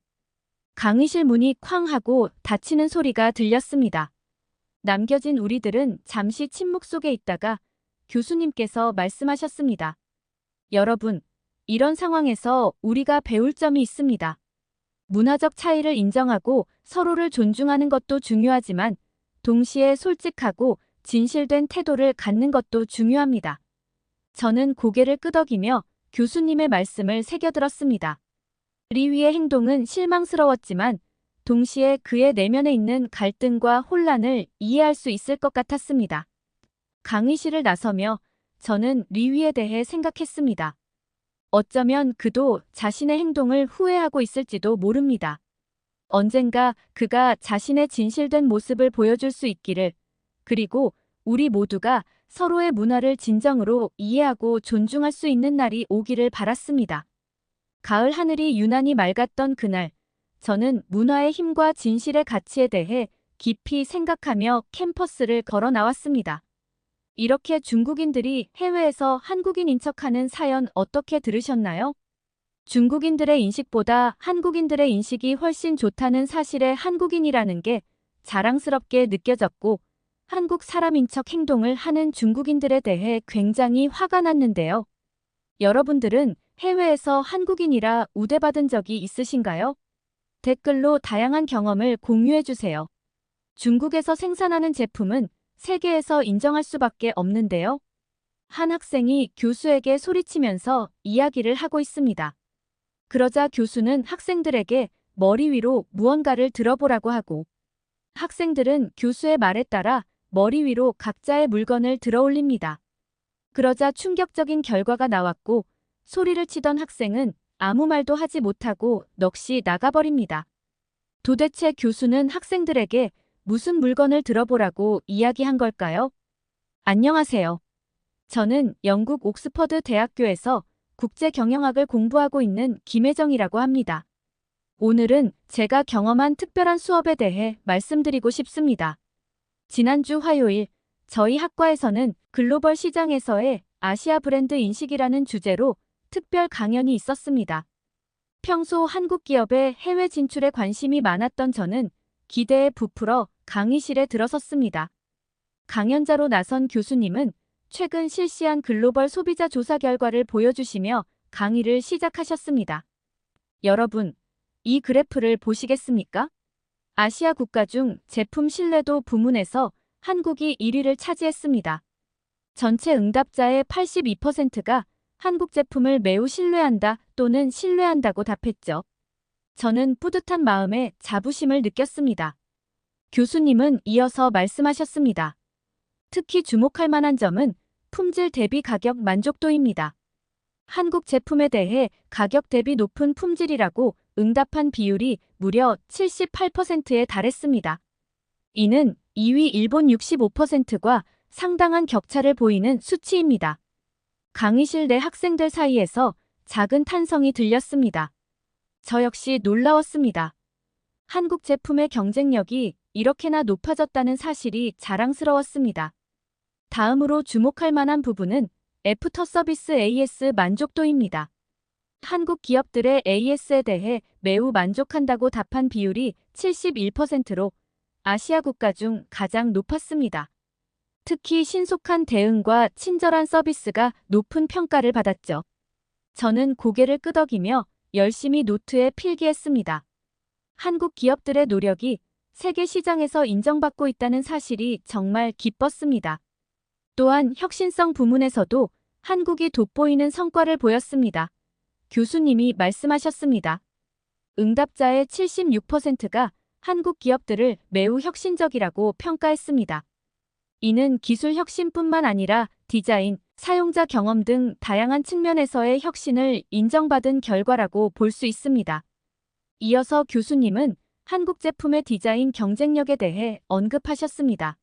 강의실 문이 쾅 하고 닫히는 소리가 들렸습니다. 남겨진 우리들은 잠시 침묵 속에 있다가 교수님께서 말씀하셨습니다. 여러분, 이런 상황에서 우리가 배울 점이 있습니다. 문화적 차이를 인정하고 서로를 존중하는 것도 중요하지만 동시에 솔직하고 진실된 태도를 갖는 것도 중요합니다. 저는 고개를 끄덕이며 교수님의 말씀을 새겨들었습니다. 리위의 행동은 실망스러웠지만 동시에 그의 내면에 있는 갈등과 혼란을 이해할 수 있을 것 같았습니다. 강의실을 나서며 저는 리위에 대해 생각했습니다. 어쩌면 그도 자신의 행동을 후회하고 있을지도 모릅니다. 언젠가 그가 자신의 진실된 모습을 보여줄 수 있기를, 그리고 우리 모두가 서로의 문화를 진정으로 이해하고 존중할 수 있는 날이 오기를 바랐습니다. 가을 하늘이 유난히 맑았던 그날, 저는 문화의 힘과 진실의 가치에 대해 깊이 생각하며 캠퍼스를 걸어 나왔습니다. 이렇게 중국인들이 해외에서 한국인인 척하는 사연 어떻게 들으셨나요? 중국인들의 인식보다 한국인들의 인식이 훨씬 좋다는 사실에 한국인이라는 게 자랑스럽게 느껴졌고, 한국 사람인 척 행동을 하는 중국인들에 대해 굉장히 화가 났는데요. 여러분들은 해외에서 한국인이라 우대받은 적이 있으신가요? 댓글로 다양한 경험을 공유해주세요. 중국에서 생산하는 제품은 세계에서 인정할 수밖에 없는데요. 한 학생이 교수에게 소리치면서 이야기를 하고 있습니다. 그러자 교수는 학생들에게 머리 위로 무언가를 들어보라고 하고, 학생들은 교수의 말에 따라 머리 위로 각자의 물건을 들어올립니다. 그러자 충격적인 결과가 나왔고, 소리를 치던 학생은 아무 말도 하지 못하고 넋이 나가버립니다. 도대체 교수는 학생들에게 무슨 물건을 들어보라고 이야기한 걸까요? 안녕하세요. 저는 영국 옥스퍼드 대학교에서 국제경영학을 공부하고 있는 김혜정이라고 합니다. 오늘은 제가 경험한 특별한 수업에 대해 말씀드리고 싶습니다. 지난주 화요일, 저희 학과에서는 글로벌 시장에서의 아시아 브랜드 인식이라는 주제로 특별 강연이 있었습니다. 평소 한국 기업의 해외 진출에 관심이 많았던 저는 기대에 부풀어 강의실에 들어섰습니다. 강연자로 나선 교수님은 최근 실시한 글로벌 소비자 조사 결과를 보여주시며 강의를 시작하셨습니다. 여러분, 이 그래프를 보시겠습니까? 아시아 국가 중 제품 신뢰도 부문에서 한국이 1위를 차지했습니다. 전체 응답자의 82%가 한국 제품을 매우 신뢰한다 또는 신뢰한다고 답했죠. 저는 뿌듯한 마음에 자부심을 느꼈습니다. 교수님은 이어서 말씀하셨습니다. 특히 주목할 만한 점은 품질 대비 가격 만족도입니다. 한국 제품에 대해 가격 대비 높은 품질이라고 응답한 비율이 무려 78%에 달했습니다. 이는 2위 일본 65%과 상당한 격차를 보이는 수치입니다. 강의실 내 학생들 사이에서 작은 탄성이 들렸습니다. 저 역시 놀라웠습니다. 한국 제품의 경쟁력이 이렇게나 높아졌다는 사실이 자랑스러웠습니다. 다음으로 주목할 만한 부분은 애프터 서비스 AS 만족도입니다. 한국 기업들의 AS에 대해 매우 만족한다고 답한 비율이 71%로 아시아 국가 중 가장 높았습니다. 특히 신속한 대응과 친절한 서비스가 높은 평가를 받았죠. 저는 고개를 끄덕이며 열심히 노트에 필기했습니다. 한국 기업들의 노력이 세계 시장에서 인정받고 있다는 사실이 정말 기뻤습니다. 또한 혁신성 부문에서도 한국이 돋보이는 성과를 보였습니다. 교수님이 말씀하셨습니다. 응답자의 76%가 한국 기업들을 매우 혁신적이라고 평가했습니다. 이는 기술 혁신뿐만 아니라 디자인, 사용자 경험 등 다양한 측면에서의 혁신을 인정받은 결과라고 볼 수 있습니다. 이어서 교수님은 한국 제품의 디자인 경쟁력에 대해 언급하셨습니다.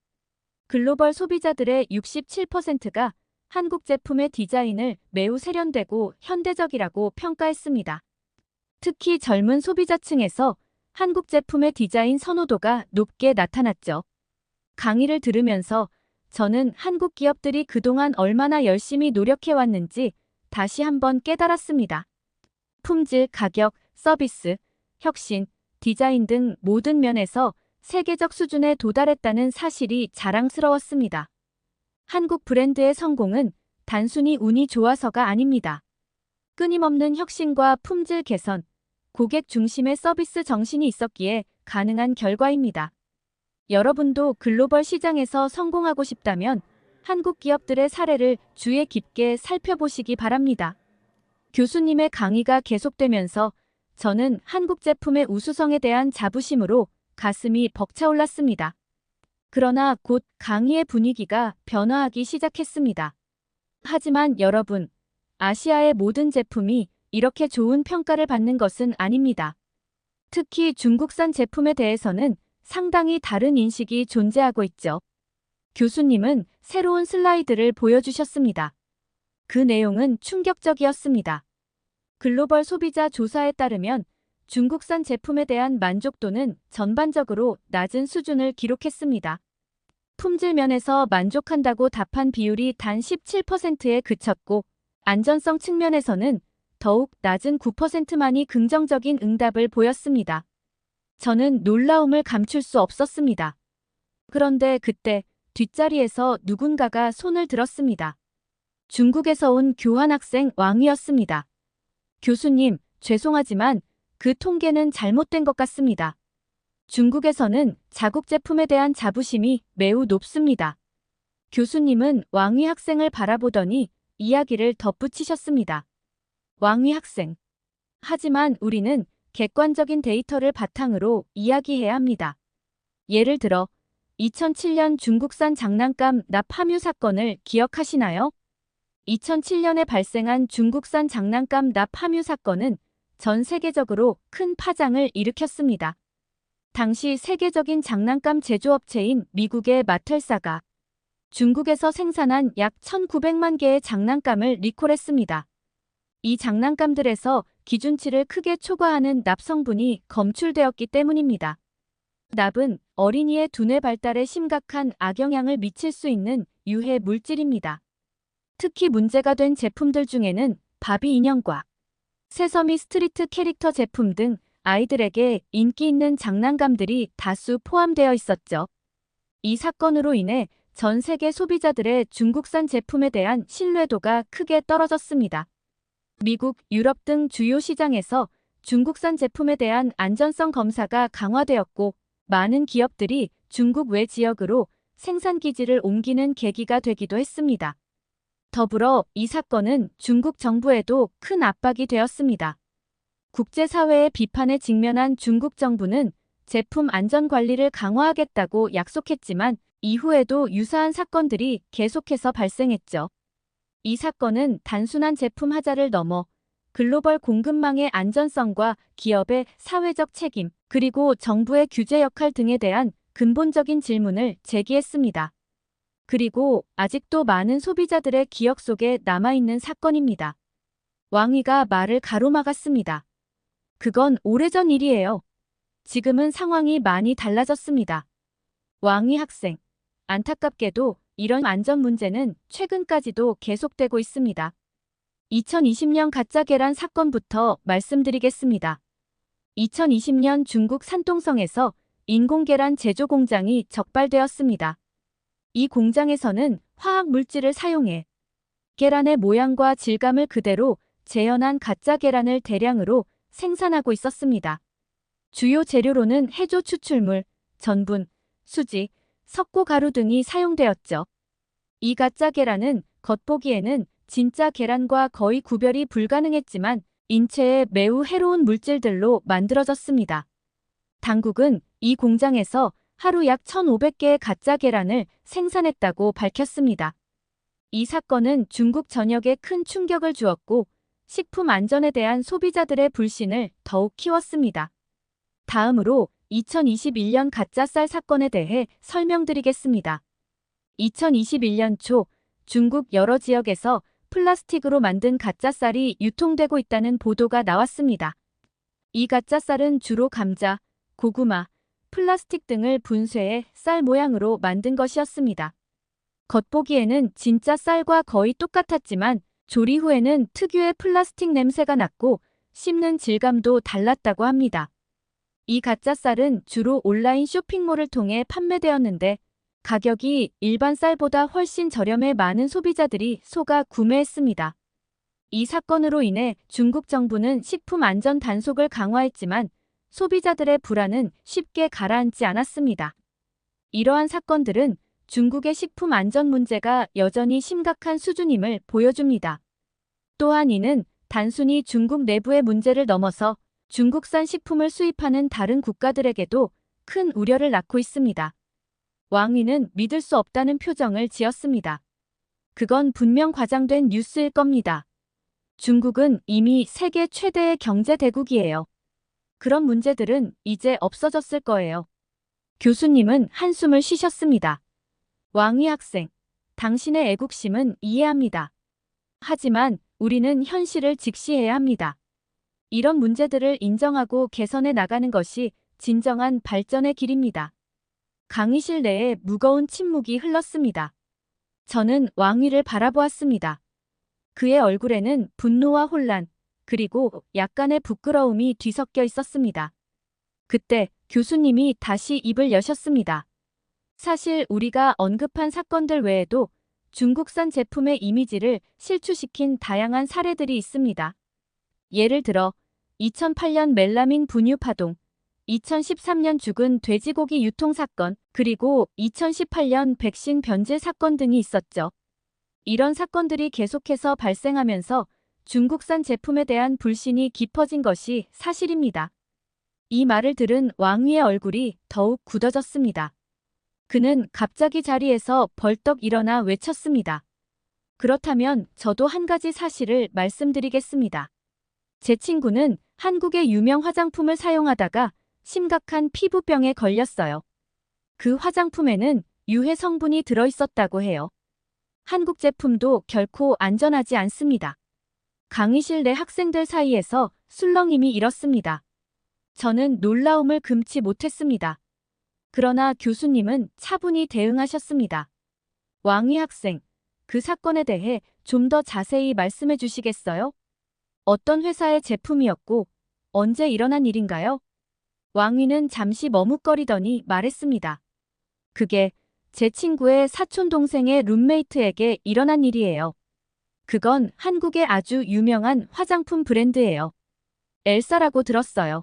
글로벌 소비자들의 67%가 한국 제품의 디자인을 매우 세련되고 현대적이라고 평가했습니다. 특히 젊은 소비자층에서 한국 제품의 디자인 선호도가 높게 나타났죠. 강의를 들으면서 저는 한국 기업들이 그동안 얼마나 열심히 노력해왔는지 다시 한번 깨달았습니다. 품질, 가격, 서비스, 혁신, 디자인 등 모든 면에서 세계적 수준에 도달했다는 사실이 자랑스러웠습니다. 한국 브랜드의 성공은 단순히 운이 좋아서가 아닙니다. 끊임없는 혁신과 품질 개선, 고객 중심의 서비스 정신이 있었기에 가능한 결과입니다. 여러분도 글로벌 시장에서 성공하고 싶다면 한국 기업들의 사례를 주의 깊게 살펴보시기 바랍니다. 교수님의 강의가 계속되면서 저는 한국 제품의 우수성에 대한 자부심으로 가슴이 벅차올랐습니다. 그러나 곧 강의의 분위기가 변화하기 시작했습니다. 하지만 여러분, 아시아의 모든 제품이 이렇게 좋은 평가를 받는 것은 아닙니다. 특히 중국산 제품에 대해서는 상당히 다른 인식이 존재하고 있죠. 교수님은 새로운 슬라이드를 보여주셨습니다. 그 내용은 충격적이었습니다. 글로벌 소비자 조사에 따르면 중국산 제품에 대한 만족도는 전반적으로 낮은 수준을 기록했습니다. 품질 면에서 만족한다고 답한 비율이 단 17%에 그쳤고, 안전성 측면에서는 더욱 낮은 9%만이 긍정적인 응답을 보였습니다. 저는 놀라움을 감출 수 없었습니다. 그런데 그때 뒷자리에서 누군가가 손을 들었습니다. 중국에서 온 교환학생 왕이었습니다. 교수님, 죄송하지만 그 통계는 잘못된 것 같습니다. 중국에서는 자국 제품에 대한 자부심이 매우 높습니다. 교수님은 왕위 학생을 바라보더니 이야기를 덧붙이셨습니다. 왕위 학생. 하지만 우리는 객관적인 데이터를 바탕으로 이야기해야 합니다. 예를 들어 2007년 중국산 장난감 납 함유 사건을 기억하시나요? 2007년에 발생한 중국산 장난감 납 함유 사건은 전 세계적으로 큰 파장을 일으켰습니다. 당시 세계적인 장난감 제조업체인 미국의 마텔사가 중국에서 생산한 약 1900만 개의 장난감을 리콜했습니다. 이 장난감들에서 기준치를 크게 초과하는 납 성분이 검출되었기 때문입니다. 납은 어린이의 두뇌 발달에 심각한 악영향을 미칠 수 있는 유해 물질입니다. 특히 문제가 된 제품들 중에는 바비 인형과 세서미 스트리트 캐릭터 제품 등 아이들에게 인기 있는 장난감들이 다수 포함되어 있었죠. 이 사건으로 인해 전 세계 소비자들의 중국산 제품에 대한 신뢰도가 크게 떨어졌습니다. 미국, 유럽 등 주요 시장에서 중국산 제품에 대한 안전성 검사가 강화되었고, 많은 기업들이 중국 외 지역으로 생산 기지를 옮기는 계기가 되기도 했습니다. 더불어 이 사건은 중국 정부에도 큰 압박이 되었습니다. 국제사회의 비판에 직면한 중국 정부는 제품 안전 관리를 강화하겠다고 약속했지만 이후에도 유사한 사건들이 계속해서 발생했죠. 이 사건은 단순한 제품 하자를 넘어 글로벌 공급망의 안전성과 기업의 사회적 책임, 그리고 정부의 규제 역할 등에 대한 근본적인 질문을 제기했습니다. 그리고 아직도 많은 소비자들의 기억 속에 남아있는 사건입니다. 왕위가 말을 가로막았습니다. 그건 오래전 일이에요. 지금은 상황이 많이 달라졌습니다. 왕위 학생. 안타깝게도 이런 안전 문제는 최근까지도 계속되고 있습니다. 2020년 가짜 계란 사건부터 말씀드리겠습니다. 2020년 중국 산동성에서 인공계란 제조 공장이 적발되었습니다. 이 공장에서는 화학 물질을 사용해 계란의 모양과 질감을 그대로 재현한 가짜 계란을 대량으로 생산하고 있었습니다. 주요 재료로는 해조 추출물, 전분, 수지, 석고 가루 등이 사용되었죠. 이 가짜 계란은 겉보기에는 진짜 계란과 거의 구별이 불가능했지만 인체에 매우 해로운 물질들로 만들어졌습니다. 당국은 이 공장에서 하루 약 1,500개의 가짜 계란을 생산했다고 밝혔습니다. 이 사건은 중국 전역에 큰 충격을 주었고 식품 안전에 대한 소비자들의 불신을 더욱 키웠습니다. 다음으로 2021년 가짜 쌀 사건에 대해 설명드리겠습니다. 2021년 초 중국 여러 지역에서 플라스틱으로 만든 가짜 쌀이 유통되고 있다는 보도가 나왔습니다. 이 가짜 쌀은 주로 감자, 고구마, 플라스틱 등을 분쇄해 쌀 모양으로 만든 것이었습니다. 겉보기에는 진짜 쌀과 거의 똑같았지만 조리 후에는 특유의 플라스틱 냄새가 났고 씹는 질감도 달랐다고 합니다. 이 가짜 쌀은 주로 온라인 쇼핑몰을 통해 판매되었는데 가격이 일반 쌀보다 훨씬 저렴해 많은 소비자들이 속아 구매했습니다. 이 사건으로 인해 중국 정부는 식품 안전 단속을 강화했지만 소비자들의 불안은 쉽게 가라앉지 않았습니다. 이러한 사건들은 중국의 식품 안전 문제가 여전히 심각한 수준임을 보여줍니다. 또한 이는 단순히 중국 내부의 문제를 넘어서 중국산 식품을 수입하는 다른 국가들에게도 큰 우려를 낳고 있습니다. 왕위는 믿을 수 없다는 표정을 지었습니다. 그건 분명 과장된 뉴스일 겁니다. 중국은 이미 세계 최대의 경제 대국이에요. 그런 문제들은 이제 없어졌을 거예요. 교수님은 한숨을 쉬셨습니다. 왕위 학생, 당신의 애국심은 이해합니다. 하지만 우리는 현실을 직시해야 합니다. 이런 문제들을 인정하고 개선해 나가는 것이 진정한 발전의 길입니다. 강의실 내에 무거운 침묵이 흘렀습니다. 저는 왕위를 바라보았습니다. 그의 얼굴에는 분노와 혼란, 그리고 약간의 부끄러움이 뒤섞여 있었습니다. 그때 교수님이 다시 입을 여셨습니다. 사실 우리가 언급한 사건들 외에도 중국산 제품의 이미지를 실추시킨 다양한 사례들이 있습니다. 예를 들어 2008년 멜라민 분유 파동, 2013년 죽은 돼지고기 유통 사건, 그리고 2018년 백신 변질 사건 등이 있었죠. 이런 사건들이 계속해서 발생하면서 중국산 제품에 대한 불신이 깊어진 것이 사실입니다. 이 말을 들은 왕위의 얼굴이 더욱 굳어졌습니다. 그는 갑자기 자리에서 벌떡 일어나 외쳤습니다. 그렇다면 저도 한 가지 사실을 말씀드리겠습니다. 제 친구는 한국의 유명 화장품을 사용하다가 심각한 피부병에 걸렸어요. 그 화장품에는 유해 성분이 들어있었다고 해요. 한국 제품도 결코 안전하지 않습니다. 강의실 내 학생들 사이에서 술렁임이 일었습니다. 저는 놀라움을 금치 못했습니다. 그러나 교수님은 차분히 대응하셨습니다. 왕위 학생, 그 사건에 대해 좀 더 자세히 말씀해 주시겠어요? 어떤 회사의 제품이었고 언제 일어난 일인가요? 왕위는 잠시 머뭇거리더니 말했습니다. 그게 제 친구의 사촌 동생의 룸메이트에게 일어난 일이에요. 그건 한국의 아주 유명한 화장품 브랜드예요. 엘사라고 들었어요.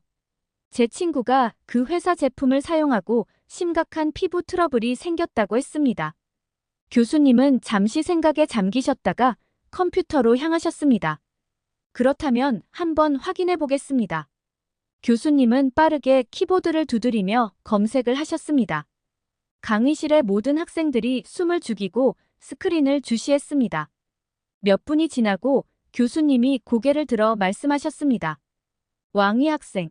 제 친구가 그 회사 제품을 사용하고 심각한 피부 트러블이 생겼다고 했습니다. 교수님은 잠시 생각에 잠기셨다가 컴퓨터로 향하셨습니다. 그렇다면 한번 확인해 보겠습니다. 교수님은 빠르게 키보드를 두드리며 검색을 하셨습니다. 강의실의 모든 학생들이 숨을 죽이고 스크린을 주시했습니다. 몇 분이 지나고 교수님이 고개를 들어 말씀하셨습니다. 왕위 학생,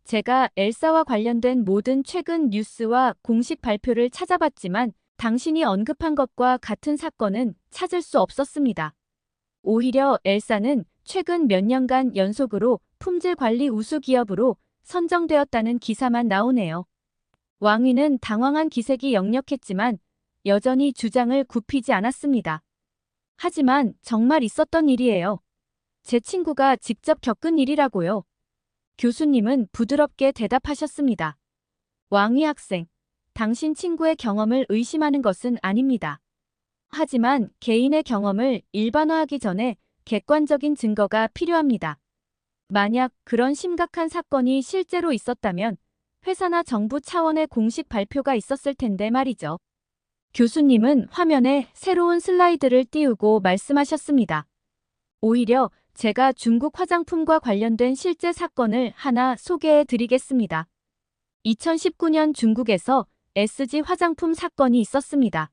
제가 엘사와 관련된 모든 최근 뉴스와 공식 발표를 찾아봤지만 당신이 언급한 것과 같은 사건은 찾을 수 없었습니다. 오히려 엘사는 최근 몇 년간 연속으로 품질 관리 우수 기업으로 선정되었다는 기사만 나오네요. 왕위는 당황한 기색이 역력했지만 여전히 주장을 굽히지 않았습니다. 하지만 정말 있었던 일이에요. 제 친구가 직접 겪은 일이라고요. 교수님은 부드럽게 대답하셨습니다. 왕위 학생, 당신 친구의 경험을 의심하는 것은 아닙니다. 하지만 개인의 경험을 일반화하기 전에 객관적인 증거가 필요합니다. 만약 그런 심각한 사건이 실제로 있었다면 회사나 정부 차원의 공식 발표가 있었을 텐데 말이죠. 교수님은 화면에 새로운 슬라이드를 띄우고 말씀하셨습니다. 오히려 제가 중국 화장품과 관련된 실제 사건을 하나 소개해 드리겠습니다. 2019년 중국에서 SG 화장품 사건이 있었습니다.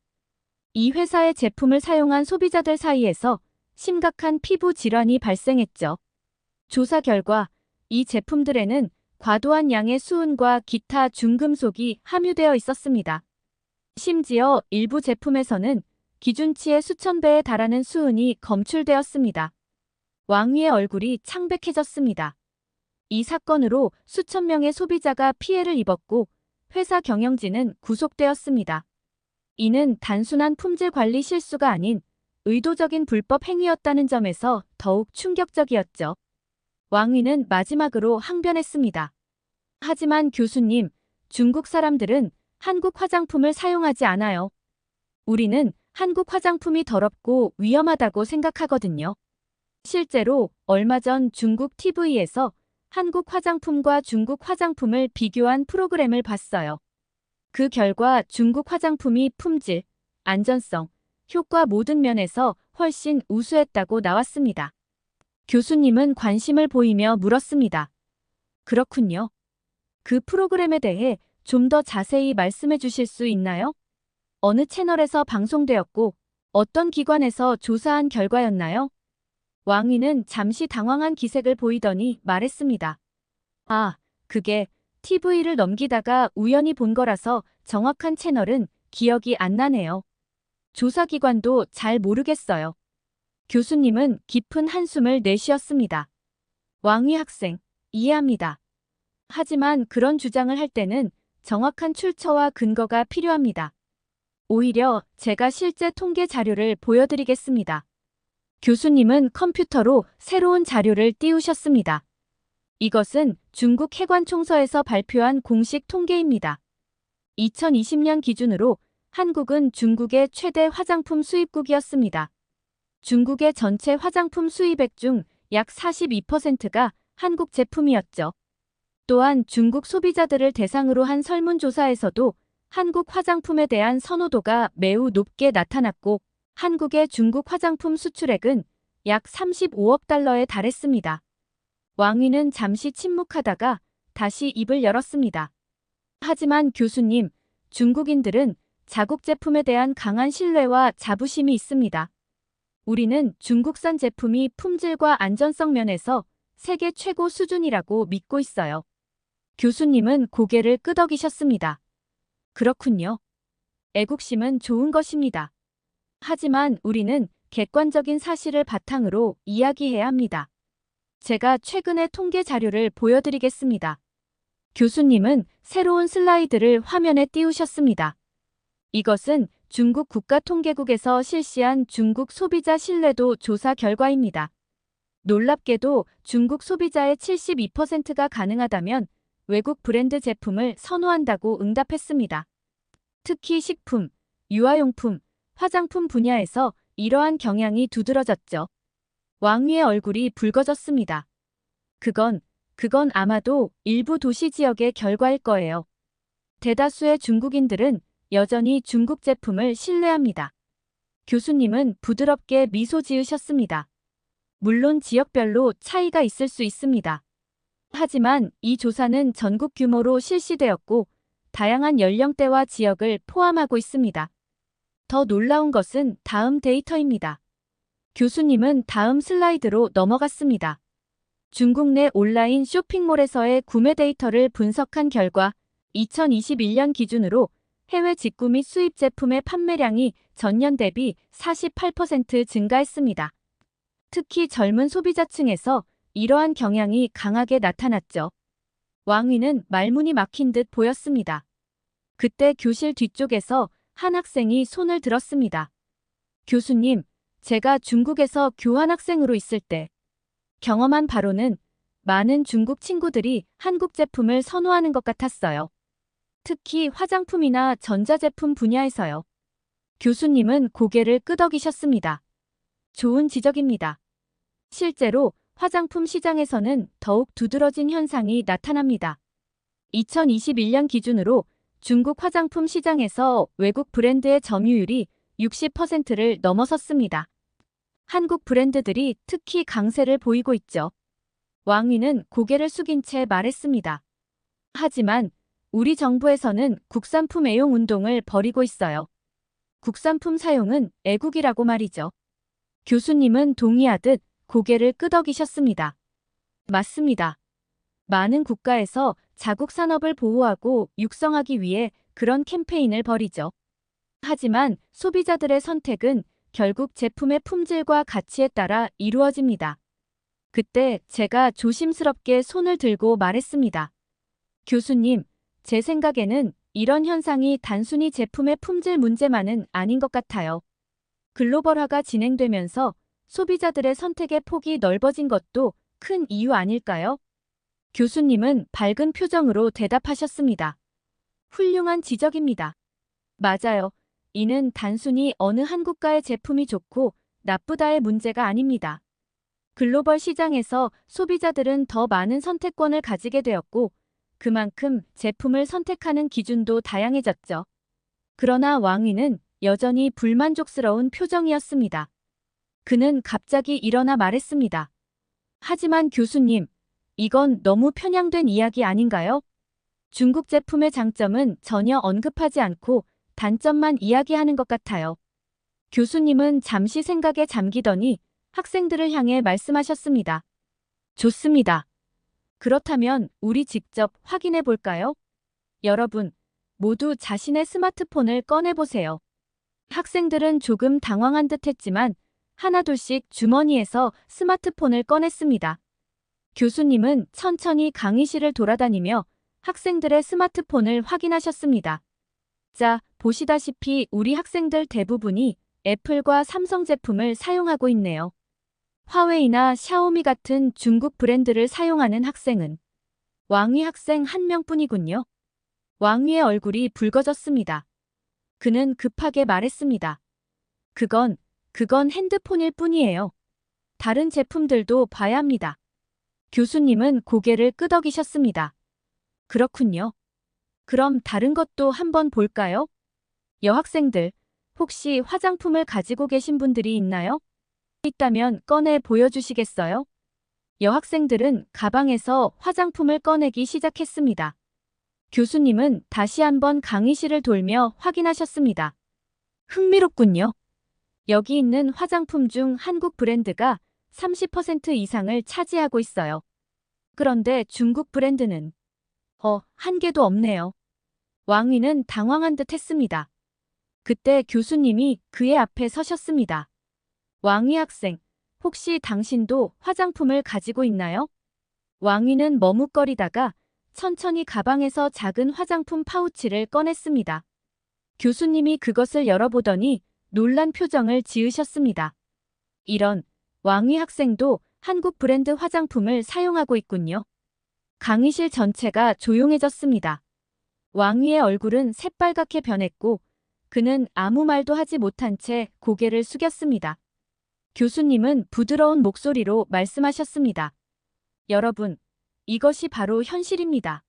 이 회사의 제품을 사용한 소비자들 사이에서 심각한 피부 질환이 발생했죠. 조사 결과 이 제품들에는 과도한 양의 수은과 기타 중금속이 함유되어 있었습니다. 심지어 일부 제품에서는 기준치의 수천 배에 달하는 수은이 검출되었습니다. 왕위의 얼굴이 창백해졌습니다. 이 사건으로 수천 명의 소비자가 피해를 입었고 회사 경영진은 구속되었습니다. 이는 단순한 품질 관리 실수가 아닌 의도적인 불법 행위였다는 점에서 더욱 충격적이었죠. 왕위는 마지막으로 항변했습니다. 하지만 교수님, 중국 사람들은 한국 화장품을 사용하지 않아요. 우리는 한국 화장품이 더럽고 위험하다고 생각하거든요. 실제로 얼마 전 중국 TV에서 한국 화장품과 중국 화장품을 비교한 프로그램을 봤어요. 그 결과 중국 화장품이 품질, 안전성, 효과 모든 면에서 훨씬 우수했다고 나왔습니다. 교수님은 관심을 보이며 물었습니다. 그렇군요. 그 프로그램에 대해 좀 더 자세히 말씀해 주실 수 있나요? 어느 채널에서 방송되었고 어떤 기관에서 조사한 결과였나요? 왕위는 잠시 당황한 기색을 보이더니 말했습니다. 아, 그게 TV를 넘기다가 우연히 본 거라서 정확한 채널은 기억이 안 나네요. 조사기관도 잘 모르겠어요. 교수님은 깊은 한숨을 내쉬었습니다. 왕위 학생, 이해합니다. 하지만 그런 주장을 할 때는 정확한 출처와 근거가 필요합니다. 오히려 제가 실제 통계 자료를 보여드리겠습니다. 교수님은 컴퓨터로 새로운 자료를 띄우셨습니다. 이것은 중국 해관총서에서 발표한 공식 통계입니다. 2020년 기준으로 한국은 중국의 최대 화장품 수입국이었습니다. 중국의 전체 화장품 수입액 중 약 42%가 한국 제품이었죠. 또한 중국 소비자들을 대상으로 한 설문조사에서도 한국 화장품에 대한 선호도가 매우 높게 나타났고 한국의 중국 화장품 수출액은 약 35억 달러에 달했습니다. 왕위는 잠시 침묵하다가 다시 입을 열었습니다. 하지만 교수님, 중국인들은 자국 제품에 대한 강한 신뢰와 자부심이 있습니다. 우리는 중국산 제품이 품질과 안전성 면에서 세계 최고 수준이라고 믿고 있어요. 교수님은 고개를 끄덕이셨습니다. 그렇군요. 애국심은 좋은 것입니다. 하지만 우리는 객관적인 사실을 바탕으로 이야기해야 합니다. 제가 최근의 통계 자료를 보여드리겠습니다. 교수님은 새로운 슬라이드를 화면에 띄우셨습니다. 이것은 중국 국가통계국에서 실시한 중국 소비자 신뢰도 조사 결과입니다. 놀랍게도 중국 소비자의 72%가 가능하다면 외국 브랜드 제품을 선호한다고 응답했습니다. 특히 식품, 유아용품, 화장품 분야에서 이러한 경향이 두드러졌죠. 왕위의 얼굴이 붉어졌습니다. 그건 아마도 일부 도시 지역의 결과일 거예요. 대다수의 중국인들은 여전히 중국 제품을 신뢰합니다. 교수님은 부드럽게 미소 지으셨습니다. 물론 지역별로 차이가 있을 수 있습니다. 하지만 이 조사는 전국 규모로 실시되었고 다양한 연령대와 지역을 포함하고 있습니다. 더 놀라운 것은 다음 데이터입니다. 교수님은 다음 슬라이드로 넘어갔습니다. 중국 내 온라인 쇼핑몰에서의 구매 데이터를 분석한 결과 2021년 기준으로 해외 직구 및 수입 제품의 판매량이 전년 대비 48% 증가했습니다. 특히 젊은 소비자층에서 이러한 경향이 강하게 나타났죠. 왕위는 말문이 막힌 듯 보였습니다. 그때 교실 뒤쪽에서 한 학생이 손을 들었습니다. 교수님, 제가 중국에서 교환학생으로 있을 때 경험한 바로는 많은 중국 친구들이 한국 제품을 선호하는 것 같았어요. 특히 화장품이나 전자제품 분야에서요. 교수님은 고개를 끄덕이셨습니다. 좋은 지적입니다. 실제로 화장품 시장에서는 더욱 두드러진 현상이 나타납니다. 2021년 기준으로 중국 화장품 시장에서 외국 브랜드의 점유율이 60%를 넘어섰습니다. 한국 브랜드들이 특히 강세를 보이고 있죠. 왕위는 고개를 숙인 채 말했습니다. 하지만 우리 정부에서는 국산품 애용 운동을 벌이고 있어요. 국산품 사용은 애국이라고 말이죠. 교수님은 동의하듯 고개를 끄덕이셨습니다. 맞습니다. 많은 국가에서 자국 산업을 보호하고 육성하기 위해 그런 캠페인을 벌이죠. 하지만 소비자들의 선택은 결국 제품의 품질과 가치에 따라 이루어집니다. 그때 제가 조심스럽게 손을 들고 말했습니다. 교수님, 제 생각에는 이런 현상이 단순히 제품의 품질 문제만은 아닌 것 같아요. 글로벌화가 진행되면서 소비자들의 선택의 폭이 넓어진 것도 큰 이유 아닐까요? 교수님은 밝은 표정으로 대답하셨습니다. 훌륭한 지적입니다. 맞아요. 이는 단순히 어느 한 국가의 제품이 좋고 나쁘다의 문제가 아닙니다. 글로벌 시장에서 소비자들은 더 많은 선택권을 가지게 되었고, 그만큼 제품을 선택하는 기준도 다양해졌죠. 그러나 왕위는 여전히 불만족스러운 표정이었습니다. 그는 갑자기 일어나 말했습니다. 하지만 교수님, 이건 너무 편향된 이야기 아닌가요? 중국 제품의 장점은 전혀 언급하지 않고 단점만 이야기하는 것 같아요. 교수님은 잠시 생각에 잠기더니 학생들을 향해 말씀하셨습니다. 좋습니다. 그렇다면 우리 직접 확인해 볼까요? 여러분, 모두 자신의 스마트폰을 꺼내보세요. 학생들은 조금 당황한 듯 했지만 하나둘씩 주머니에서 스마트폰을 꺼냈습니다. 교수님은 천천히 강의실을 돌아다니며 학생들의 스마트폰을 확인하셨습니다. 자, 보시다시피 우리 학생들 대부분이 애플과 삼성 제품을 사용하고 있네요. 화웨이나 샤오미 같은 중국 브랜드를 사용하는 학생은 왕위 학생 한 명뿐이군요. 왕위의 얼굴이 붉어졌습니다. 그는 급하게 말했습니다. 그건 핸드폰일 뿐이에요. 다른 제품들도 봐야 합니다. 교수님은 고개를 끄덕이셨습니다. 그렇군요. 그럼 다른 것도 한번 볼까요? 여학생들, 혹시 화장품을 가지고 계신 분들이 있나요? 있다면 꺼내 보여주시겠어요? 여학생들은 가방에서 화장품을 꺼내기 시작했습니다. 교수님은 다시 한번 강의실을 돌며 확인하셨습니다. 흥미롭군요. 여기 있는 화장품 중 한국 브랜드가 30% 이상을 차지하고 있어요. 그런데 중국 브랜드는 한 개도 없네요. 왕위는 당황한 듯 했습니다. 그때 교수님이 그의 앞에 서셨습니다. 왕위 학생, 혹시 당신도 화장품을 가지고 있나요? 왕위는 머뭇거리다가 천천히 가방에서 작은 화장품 파우치를 꺼냈습니다. 교수님이 그것을 열어보더니 놀란 표정을 지으셨습니다. 이런, 왕위 학생도 한국 브랜드 화장품을 사용하고 있군요. 강의실 전체가 조용해졌습니다. 왕위의 얼굴은 새빨갛게 변했고 그는 아무 말도 하지 못한 채 고개를 숙였습니다. 교수님은 부드러운 목소리로 말씀하셨습니다. 여러분, 이것이 바로 현실입니다.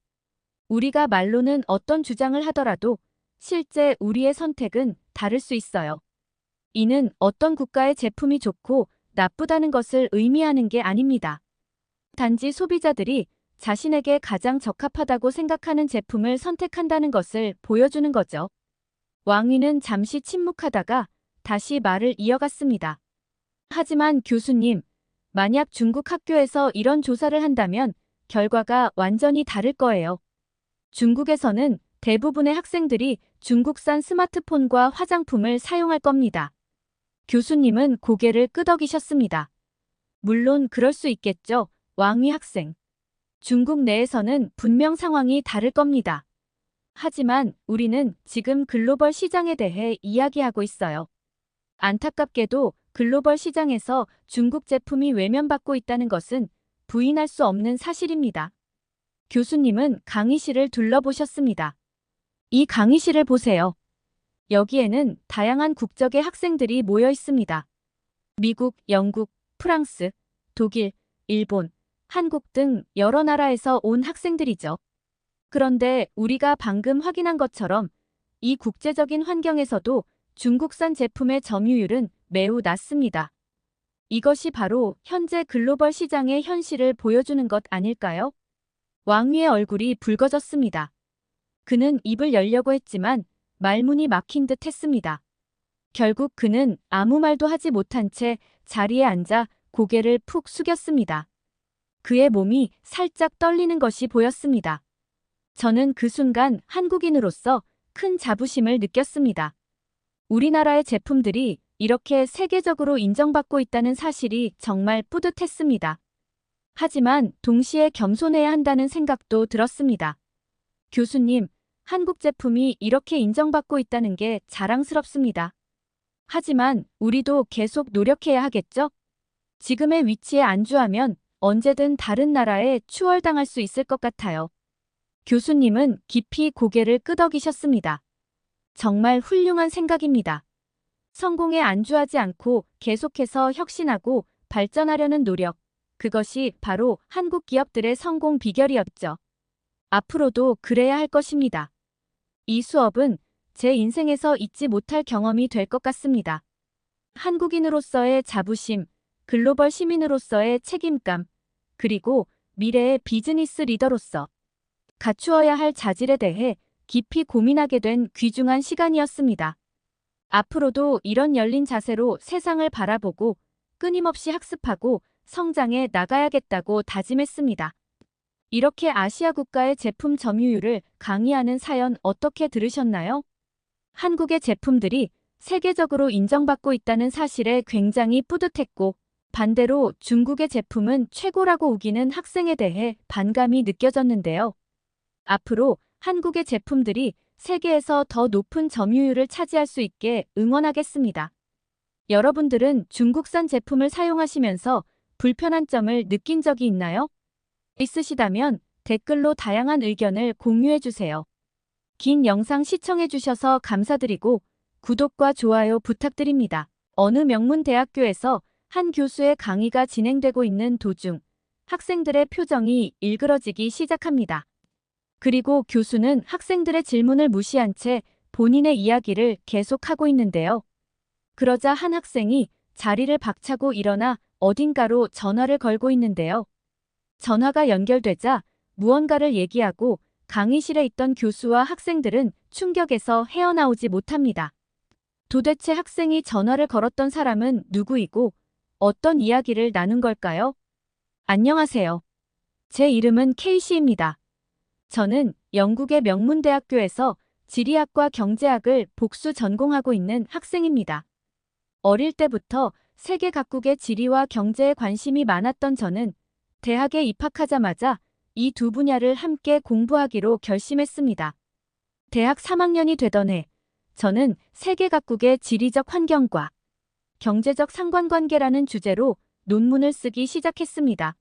우리가 말로는 어떤 주장을 하더라도 실제 우리의 선택은 다를 수 있어요. 이는 어떤 국가의 제품이 좋고 나쁘다는 것을 의미하는 게 아닙니다. 단지 소비자들이 자신에게 가장 적합하다고 생각하는 제품을 선택한다는 것을 보여주는 거죠. 왕위는 잠시 침묵하다가 다시 말을 이어갔습니다. 하지만 교수님, 만약 중국 학교에서 이런 조사를 한다면 결과가 완전히 다를 거예요. 중국에서는 대부분의 학생들이 중국산 스마트폰과 화장품을 사용할 겁니다. 교수님은 고개를 끄덕이셨습니다. 물론 그럴 수 있겠죠, 왕위 학생. 중국 내에서는 분명 상황이 다를 겁니다. 하지만 우리는 지금 글로벌 시장에 대해 이야기하고 있어요. 안타깝게도 글로벌 시장에서 중국 제품이 외면받고 있다는 것은 부인할 수 없는 사실입니다. 교수님은 강의실을 둘러보셨습니다. 이 강의실을 보세요. 여기에는 다양한 국적의 학생들이 모여 있습니다. 미국, 영국, 프랑스, 독일, 일본, 한국 등 여러 나라에서 온 학생들이죠. 그런데 우리가 방금 확인한 것처럼 이 국제적인 환경에서도 중국산 제품의 점유율은 매우 낮습니다. 이것이 바로 현재 글로벌 시장의 현실을 보여주는 것 아닐까요? 왕위의 얼굴이 붉어졌습니다. 그는 입을 열려고 했지만 말문이 막힌 듯 했습니다. 결국 그는 아무 말도 하지 못한 채 자리에 앉아 고개를 푹 숙였습니다. 그의 몸이 살짝 떨리는 것이 보였습니다. 저는 그 순간 한국인으로서 큰 자부심을 느꼈습니다. 우리나라의 제품들이 이렇게 세계적으로 인정받고 있다는 사실이 정말 뿌듯했습니다. 하지만 동시에 겸손해야 한다는 생각도 들었습니다. 교수님, 한국 제품이 이렇게 인정받고 있다는 게 자랑스럽습니다. 하지만 우리도 계속 노력해야 하겠죠? 지금의 위치에 안주하면 언제든 다른 나라에 추월당할 수 있을 것 같아요. 교수님은 깊이 고개를 끄덕이셨습니다. 정말 훌륭한 생각입니다. 성공에 안주하지 않고 계속해서 혁신하고 발전하려는 노력, 그것이 바로 한국 기업들의 성공 비결이었죠. 앞으로도 그래야 할 것입니다. 이 수업은 제 인생에서 잊지 못할 경험이 될 것 같습니다. 한국인으로서의 자부심, 글로벌 시민으로서의 책임감, 그리고 미래의 비즈니스 리더로서 갖추어야 할 자질에 대해 깊이 고민하게 된 귀중한 시간이었습니다. 앞으로도 이런 열린 자세로 세상을 바라보고 끊임없이 학습하고 성장해 나가야겠다고 다짐했습니다. 이렇게 아시아 국가의 제품 점유율을 강의하는 사연 어떻게 들으셨나요? 한국의 제품들이 세계적으로 인정받고 있다는 사실에 굉장히 뿌듯했고, 반대로 중국의 제품은 최고라고 우기는 학생에 대해 반감이 느껴졌는데요. 앞으로 한국의 제품들이 세계에서 더 높은 점유율을 차지할 수 있게 응원하겠습니다. 여러분들은 중국산 제품을 사용하시면서 불편한 점을 느낀 적이 있나요? 있으시다면 댓글로 다양한 의견을 공유해주세요. 긴 영상 시청해주셔서 감사드리고 구독과 좋아요 부탁드립니다. 어느 명문 대학교에서 한 교수의 강의가 진행되고 있는 도중 학생들의 표정이 일그러지기 시작합니다. 그리고 교수는 학생들의 질문을 무시한 채 본인의 이야기를 계속하고 있는데요. 그러자 한 학생이 자리를 박차고 일어나 어딘가로 전화를 걸고 있는데요. 전화가 연결되자 무언가를 얘기하고 강의실에 있던 교수와 학생들은 충격에서 헤어나오지 못합니다. 도대체 학생이 전화를 걸었던 사람은 누구이고 어떤 이야기를 나눈 걸까요? 안녕하세요. 제 이름은 케이시입니다. 저는 영국의 명문대학교에서 지리학과 경제학을 복수 전공하고 있는 학생입니다. 어릴 때부터 세계 각국의 지리와 경제에 관심이 많았던 저는 대학에 입학하자마자 이 두 분야를 함께 공부하기로 결심했습니다. 대학 3학년이 되던 해, 저는 세계 각국의 지리적 환경과 경제적 상관관계라는 주제로 논문을 쓰기 시작했습니다.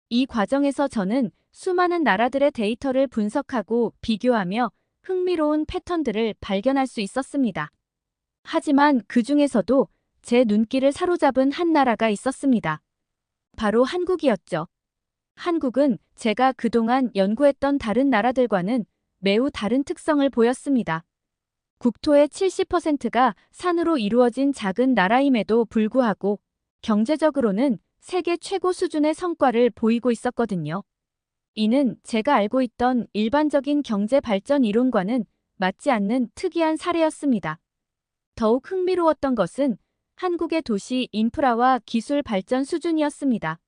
이 과정에서 저는 수많은 나라들의 데이터를 분석하고 비교하며 흥미로운 패턴들을 발견할 수 있었습니다. 하지만 그 중에서도 제 눈길을 사로잡은 한 나라가 있었습니다. 바로 한국이었죠. 한국은 제가 그동안 연구했던 다른 나라들과는 매우 다른 특성을 보였습니다. 국토의 70%가 산으로 이루어진 작은 나라임에도 불구하고 경제적으로는 세계 최고 수준의 성과를 보이고 있었거든요. 이는 제가 알고 있던 일반적인 경제 발전 이론과는 맞지 않는 특이한 사례였습니다. 더욱 흥미로웠던 것은 한국의 도시 인프라와 기술 발전 수준이었습니다.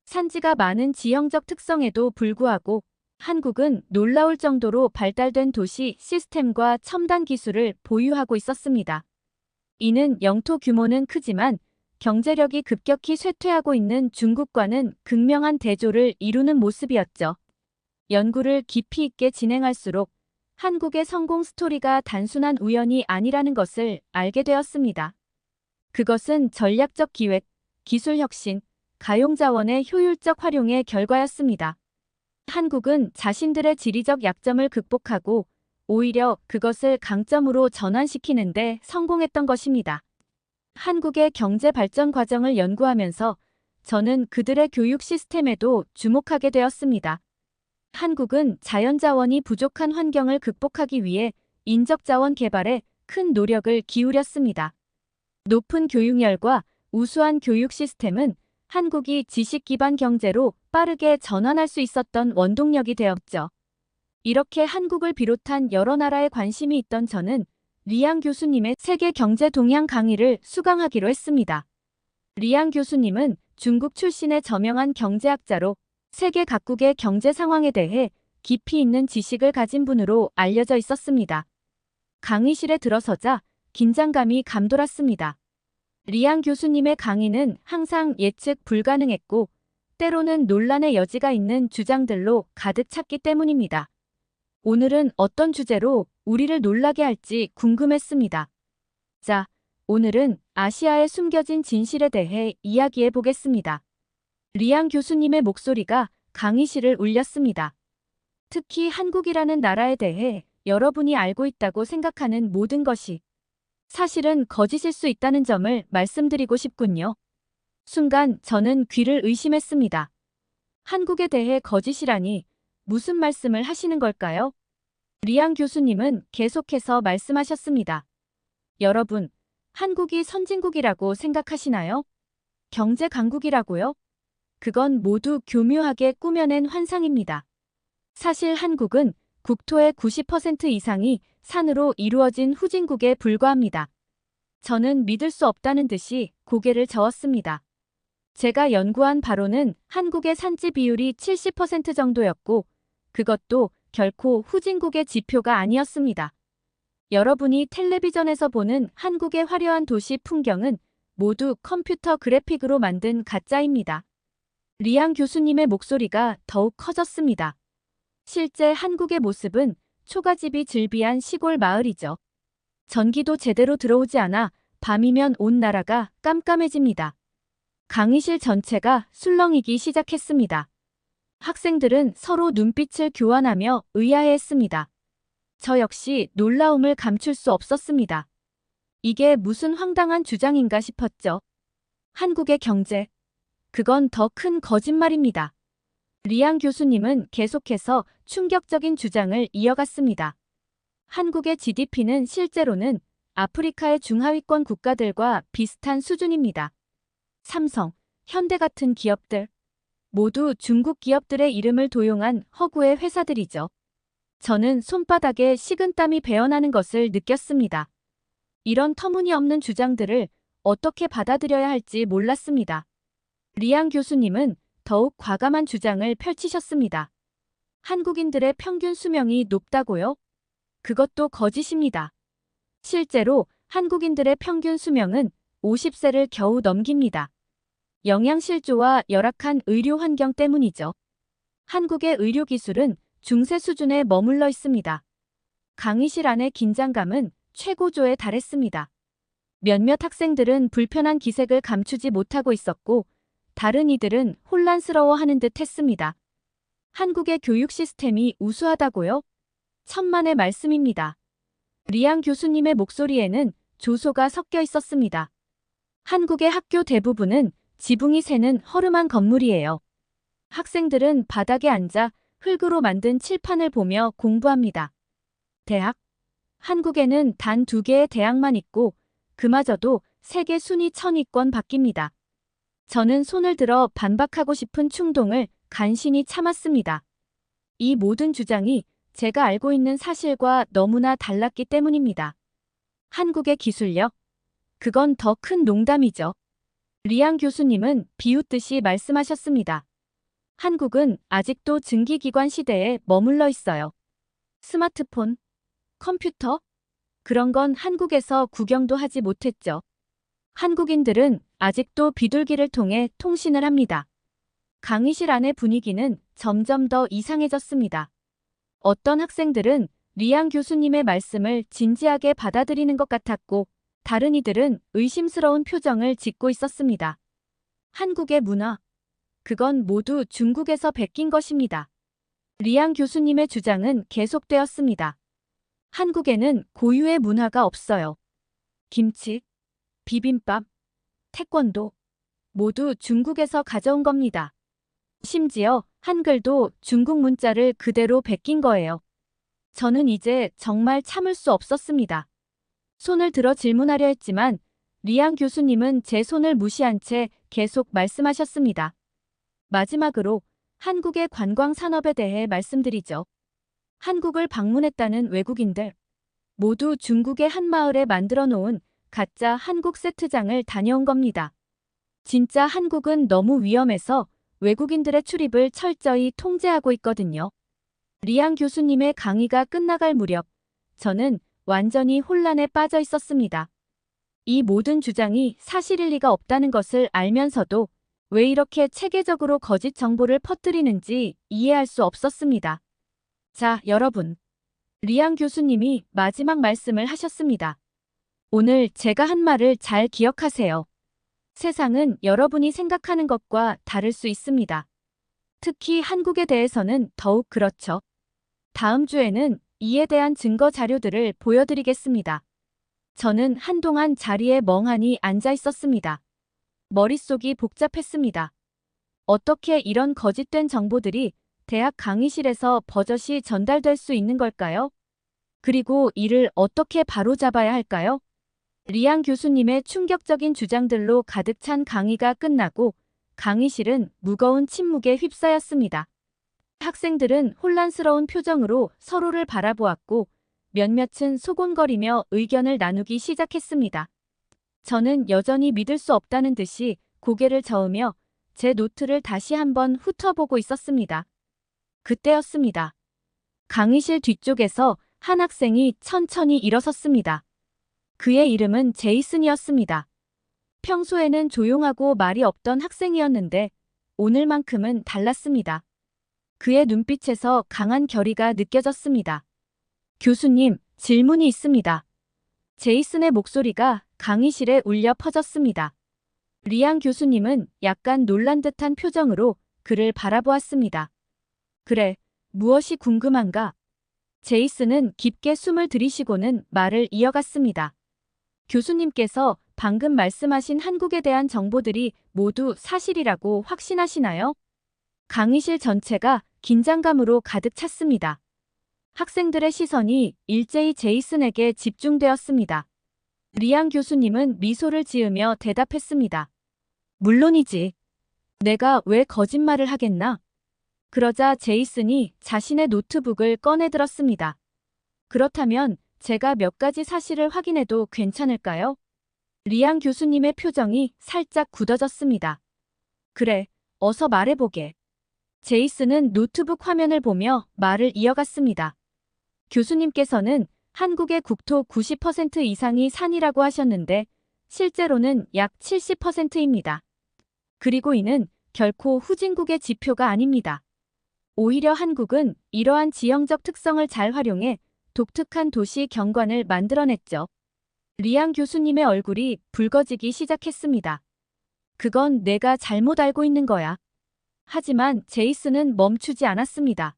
산지가 많은 지형적 특성에도 불구하고 한국은 놀라울 정도로 발달된 도시 시스템과 첨단 기술을 보유하고 있었습니다. 이는 영토 규모는 크지만 경제력이 급격히 쇠퇴하고 있는 중국과는 극명한 대조를 이루는 모습이었죠. 연구를 깊이 있게 진행할수록 한국의 성공 스토리가 단순한 우연이 아니라는 것을 알게 되었습니다. 그것은 전략적 기획, 기술 혁신, 가용자원의 효율적 활용의 결과였습니다. 한국은 자신들의 지리적 약점을 극복하고 오히려 그것을 강점으로 전환시키는 데 성공했던 것입니다. 한국의 경제 발전 과정을 연구하면서 저는 그들의 교육 시스템에도 주목하게 되었습니다. 한국은 자연자원이 부족한 환경을 극복하기 위해 인적자원 개발에 큰 노력을 기울였습니다. 높은 교육열과 우수한 교육 시스템은 한국이 지식 기반 경제로 빠르게 전환할 수 있었던 원동력이 되었죠. 이렇게 한국을 비롯한 여러 나라에 관심이 있던 저는 리앙 교수님의 세계 경제 동향 강의를 수강하기로 했습니다. 리앙 교수님은 중국 출신의 저명한 경제학자로 세계 각국의 경제 상황에 대해 깊이 있는 지식을 가진 분으로 알려져 있었습니다. 강의실에 들어서자 긴장감이 감돌았습니다. 리앙 교수님의 강의는 항상 예측 불가능했고 때로는 논란의 여지가 있는 주장들로 가득 찼기 때문입니다. 오늘은 어떤 주제로 우리를 놀라게 할지 궁금했습니다. 자, 오늘은 아시아의 숨겨진 진실에 대해 이야기해 보겠습니다. 리앙 교수님의 목소리가 강의실을 울렸습니다. 특히 한국이라는 나라에 대해 여러분이 알고 있다고 생각하는 모든 것이 사실은 거짓일 수 있다는 점을 말씀드리고 싶군요. 순간 저는 귀를 의심했습니다. 한국에 대해 거짓이라니 무슨 말씀을 하시는 걸까요? 리안 교수님은 계속해서 말씀하셨습니다. 여러분, 한국이 선진국이라고 생각하시나요? 경제 강국이라고요? 그건 모두 교묘하게 꾸며낸 환상입니다. 사실 한국은 국토의 90% 이상이 산으로 이루어진 후진국에 불과합니다. 저는 믿을 수 없다는 듯이 고개를 저었습니다. 제가 연구한 바로는 한국의 산지 비율이 70% 정도였고 그것도 결코 후진국의 지표가 아니었습니다. 여러분이 텔레비전에서 보는 한국의 화려한 도시 풍경은 모두 컴퓨터 그래픽으로 만든 가짜입니다. 리안 교수님의 목소리가 더욱 커졌습니다. 실제 한국의 모습은 초가집이 즐비한 시골 마을이죠. 전기도 제대로 들어오지 않아 밤이면 온 나라가 깜깜해집니다. 강의실 전체가 술렁이기 시작했습니다. 학생들은 서로 눈빛을 교환하며 의아해했습니다. 저 역시 놀라움을 감출 수 없었습니다. 이게 무슨 황당한 주장인가 싶었죠. 한국의 경제, 그건 더 큰 거짓말입니다. 리안 교수님은 계속해서 충격적인 주장을 이어갔습니다. 한국의 GDP는 실제로는 아프리카의 중하위권 국가들과 비슷한 수준입니다. 삼성, 현대 같은 기업들, 모두 중국 기업들의 이름을 도용한 허구의 회사들이죠. 저는 손바닥에 식은땀이 배어나는 것을 느꼈습니다. 이런 터무니없는 주장들을 어떻게 받아들여야 할지 몰랐습니다. 리안 교수님은 더욱 과감한 주장을 펼치셨습니다. 한국인들의 평균 수명이 높다고요? 그것도 거짓입니다. 실제로 한국인들의 평균 수명은 50세를 겨우 넘깁니다. 영양실조와 열악한 의료 환경 때문이죠. 한국의 의료 기술은 중세 수준에 머물러 있습니다. 강의실 안의 긴장감은 최고조에 달했습니다. 몇몇 학생들은 불편한 기색을 감추지 못하고 있었고 다른 이들은 혼란스러워하는 듯 했습니다. 한국의 교육 시스템이 우수하다고요? 천만의 말씀입니다. 리안 교수님의 목소리에는 조소가 섞여 있었습니다. 한국의 학교 대부분은 지붕이 새는 허름한 건물이에요. 학생들은 바닥에 앉아 흙으로 만든 칠판을 보며 공부합니다. 대학? 한국에는 단 2개의 대학만 있고 그마저도 세계 순위 1000위권 밖입니다. 저는 손을 들어 반박하고 싶은 충동을 간신히 참았습니다. 이 모든 주장이 제가 알고 있는 사실과 너무나 달랐기 때문입니다. 한국의 기술력? 그건 더 큰 농담이죠. 리안 교수님은 비웃듯이 말씀하셨습니다. 한국은 아직도 증기기관 시대에 머물러 있어요. 스마트폰, 컴퓨터? 그런 건 한국에서 구경도 하지 못했죠. 한국인들은 아직도 비둘기를 통해 통신을 합니다. 강의실 안의 분위기는 점점 더 이상해졌습니다. 어떤 학생들은 리안 교수님의 말씀을 진지하게 받아들이는 것 같았고 다른 이들은 의심스러운 표정을 짓고 있었습니다. 한국의 문화, 그건 모두 중국에서 베낀 것입니다. 리안 교수님의 주장은 계속되었습니다. 한국에는 고유의 문화가 없어요. 김치, 비빔밥, 태권도, 모두 중국에서 가져온 겁니다. 심지어 한글도 중국 문자를 그대로 베낀 거예요. 저는 이제 정말 참을 수 없었습니다. 손을 들어 질문하려 했지만 리안 교수님은 제 손을 무시한 채 계속 말씀하셨습니다. 마지막으로 한국의 관광 산업에 대해 말씀드리죠. 한국을 방문했다는 외국인들, 모두 중국의 한 마을에 만들어 놓은 가짜 한국 세트장을 다녀온 겁니다. 진짜 한국은 너무 위험해서 외국인들의 출입을 철저히 통제하고 있거든요. 리안 교수님의 강의가 끝나갈 무렵 저는 완전히 혼란에 빠져 있었습니다. 이 모든 주장이 사실일 리가 없다는 것을 알면서도 왜 이렇게 체계적으로 거짓 정보를 퍼뜨리는지 이해할 수 없었습니다. 자, 여러분. 리안 교수님이 마지막 말씀을 하셨습니다. 오늘 제가 한 말을 잘 기억하세요. 세상은 여러분이 생각하는 것과 다를 수 있습니다. 특히 한국에 대해서는 더욱 그렇죠. 다음 주에는 이에 대한 증거 자료들을 보여드리겠습니다. 저는 한동안 자리에 멍하니 앉아 있었습니다. 머릿속이 복잡했습니다. 어떻게 이런 거짓된 정보들이 대학 강의실에서 버젓이 전달될 수 있는 걸까요? 그리고 이를 어떻게 바로잡아야 할까요? 리앙 교수님의 충격적인 주장들로 가득 찬 강의가 끝나고 강의실은 무거운 침묵에 휩싸였습니다. 학생들은 혼란스러운 표정으로 서로를 바라보았고 몇몇은 소곤거리며 의견을 나누기 시작했습니다. 저는 여전히 믿을 수 없다는 듯이 고개를 저으며 제 노트를 다시 한번 훑어보고 있었습니다. 그때였습니다. 강의실 뒤쪽에서 한 학생이 천천히 일어섰습니다. 그의 이름은 제이슨이었습니다. 평소에는 조용하고 말이 없던 학생이었는데 오늘만큼은 달랐습니다. 그의 눈빛에서 강한 결의가 느껴졌습니다. 교수님, 질문이 있습니다. 제이슨의 목소리가 강의실에 울려 퍼졌습니다. 리앙 교수님은 약간 놀란 듯한 표정으로 그를 바라보았습니다. 그래, 무엇이 궁금한가? 제이슨은 깊게 숨을 들이쉬고는 말을 이어갔습니다. 교수님께서 방금 말씀하신 한국에 대한 정보들이 모두 사실이라고 확신하시나요? 강의실 전체가 긴장감으로 가득 찼습니다. 학생들의 시선이 일제히 제이슨에게 집중되었습니다. 리앙 교수님은 미소를 지으며 대답했습니다. 물론이지. 내가 왜 거짓말을 하겠나? 그러자 제이슨이 자신의 노트북을 꺼내들었습니다. 그렇다면 제가 몇 가지 사실을 확인해도 괜찮을까요? 리앙 교수님의 표정이 살짝 굳어졌습니다. 그래, 어서 말해보게. 제이슨은 노트북 화면을 보며 말을 이어갔습니다. 교수님께서는 한국의 국토 90% 이상이 산이라고 하셨는데 실제로는 약 70%입니다. 그리고 이는 결코 후진국의 지표가 아닙니다. 오히려 한국은 이러한 지형적 특성을 잘 활용해 독특한 도시 경관을 만들어냈죠. 리앙 교수님의 얼굴이 붉어지기 시작했습니다. 그건 내가 잘못 알고 있는 거야. 하지만 제이슨은 멈추지 않았습니다.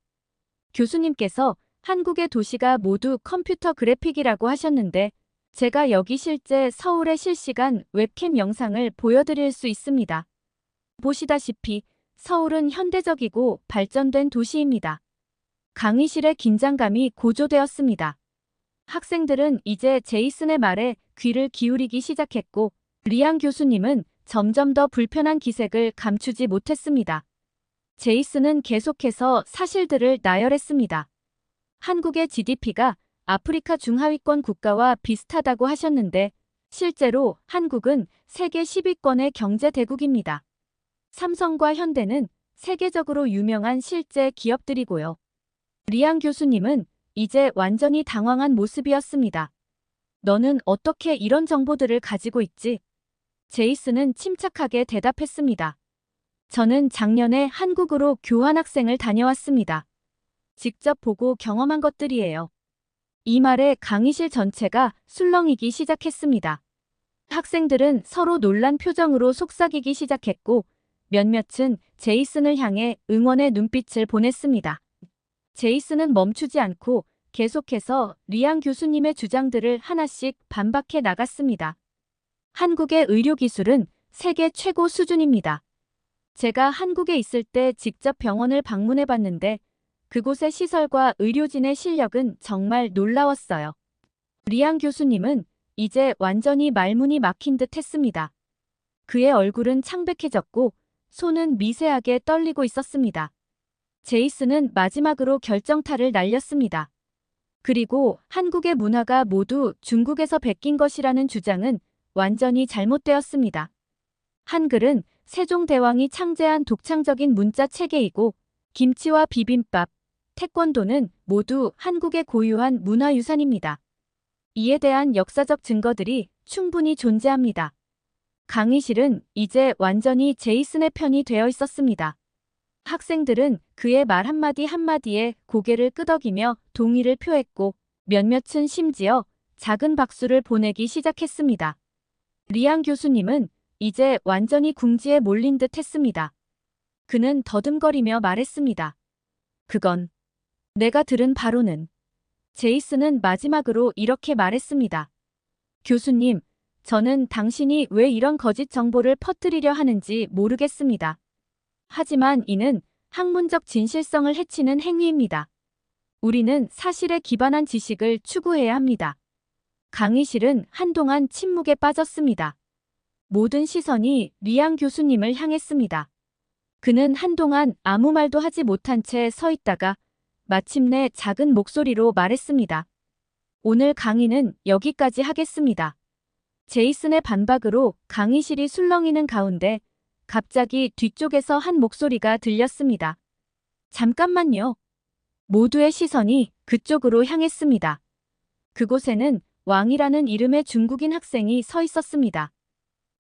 교수님께서 한국의 도시가 모두 컴퓨터 그래픽이라고 하셨는데 제가 여기 실제 서울의 실시간 웹캠 영상을 보여드릴 수 있습니다. 보시다시피 서울은 현대적이고 발전된 도시입니다. 강의실의 긴장감이 고조되었습니다. 학생들은 이제 제이슨의 말에 귀를 기울이기 시작했고 리앙 교수님은 점점 더 불편한 기색을 감추지 못했습니다. 제이슨은 계속해서 사실들을 나열했습니다. 한국의 GDP가 아프리카 중하위권 국가와 비슷하다고 하셨는데 실제로 한국은 세계 10위권의 경제 대국입니다. 삼성과 현대는 세계적으로 유명한 실제 기업들이고요. 리앙 교수님은 이제 완전히 당황한 모습이었습니다. 너는 어떻게 이런 정보들을 가지고 있지? 제이슨은 침착하게 대답했습니다. 저는 작년에 한국으로 교환학생을 다녀왔습니다. 직접 보고 경험한 것들이에요. 이 말에 강의실 전체가 술렁이기 시작했습니다. 학생들은 서로 놀란 표정으로 속삭이기 시작했고 몇몇은 제이슨을 향해 응원의 눈빛을 보냈습니다. 제이슨은 멈추지 않고 계속해서 리앙 교수님의 주장들을 하나씩 반박해 나갔습니다. 한국의 의료기술은 세계 최고 수준입니다. 제가 한국에 있을 때 직접 병원을 방문해 봤는데 그곳의 시설과 의료진의 실력은 정말 놀라웠어요. 리앙 교수님은 이제 완전히 말문이 막힌 듯 했습니다. 그의 얼굴은 창백해졌고 손은 미세하게 떨리고 있었습니다. 제이슨은 마지막으로 결정타를 날렸습니다. 그리고 한국의 문화가 모두 중국에서 베낀 것이라는 주장은 완전히 잘못되었습니다. 한글은 세종대왕이 창제한 독창적인 문자 체계이고 김치와 비빔밥, 태권도는 모두 한국의 고유한 문화유산입니다. 이에 대한 역사적 증거들이 충분히 존재합니다. 강의실은 이제 완전히 제이슨의 편이 되어 있었습니다. 학생들은 그의 말 한마디 한마디에 고개를 끄덕이며 동의를 표했고 몇몇은 심지어 작은 박수를 보내기 시작했습니다. 리앙 교수님은 이제 완전히 궁지에 몰린 듯 했습니다. 그는 더듬거리며 말했습니다. 그건 내가 들은 바로는. 제이슨은 마지막으로 이렇게 말했습니다. 교수님, 저는 당신이 왜 이런 거짓 정보를 퍼뜨리려 하는지 모르겠습니다. 하지만 이는 학문적 진실성을 해치는 행위입니다. 우리는 사실에 기반한 지식을 추구해야 합니다. 강의실은 한동안 침묵에 빠졌습니다. 모든 시선이 리앙 교수님을 향했습니다. 그는 한동안 아무 말도 하지 못한 채 서 있다가 마침내 작은 목소리로 말했습니다. 오늘 강의는 여기까지 하겠습니다. 제이슨의 반박으로 강의실이 술렁이는 가운데 갑자기 뒤쪽에서 한 목소리가 들렸습니다. 잠깐만요. 모두의 시선이 그쪽으로 향했습니다. 그곳에는 왕이라는 이름의 중국인 학생이 서 있었습니다.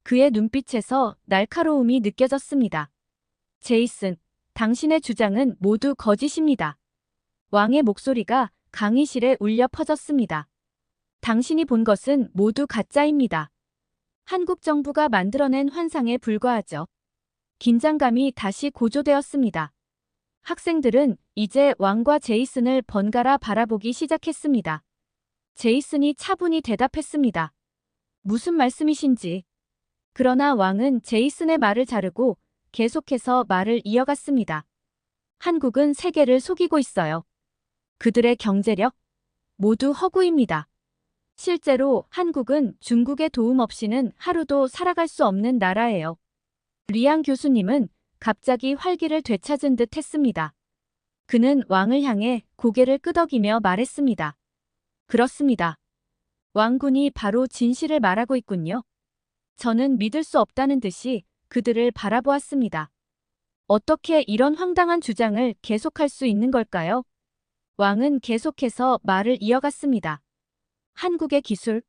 그의 눈빛에서 날카로움이 느껴졌습니다. 제이슨, 당신의 주장은 모두 거짓입니다. 왕의 목소리가 강의실에 울려 퍼졌습니다. 당신이 본 것은 모두 가짜입니다. 한국 정부가 만들어낸 환상에 불과하죠. 긴장감이 다시 고조되었습니다. 학생들은 이제 왕과 제이슨을 번갈아 바라보기 시작했습니다. 제이슨이 차분히 대답했습니다. 무슨 말씀이신지. 그러나 왕은 제이슨의 말을 자르고 계속해서 말을 이어갔습니다. 한국은 세계를 속이고 있어요. 그들의 경제력 모두 허구입니다. 실제로 한국은 중국의 도움 없이는 하루도 살아갈 수 없는 나라예요. 리앙 교수님은 갑자기 활기를 되찾은 듯 했습니다. 그는 왕을 향해 고개를 끄덕이며 말했습니다. 그렇습니다. 왕군이 바로 진실을 말하고 있군요. 저는 믿을 수 없다는 듯이 그들을 바라보았습니다. 어떻게 이런 황당한 주장을 계속할 수 있는 걸까요? 왕은 계속해서 말을 이어갔습니다. 한국의 기술,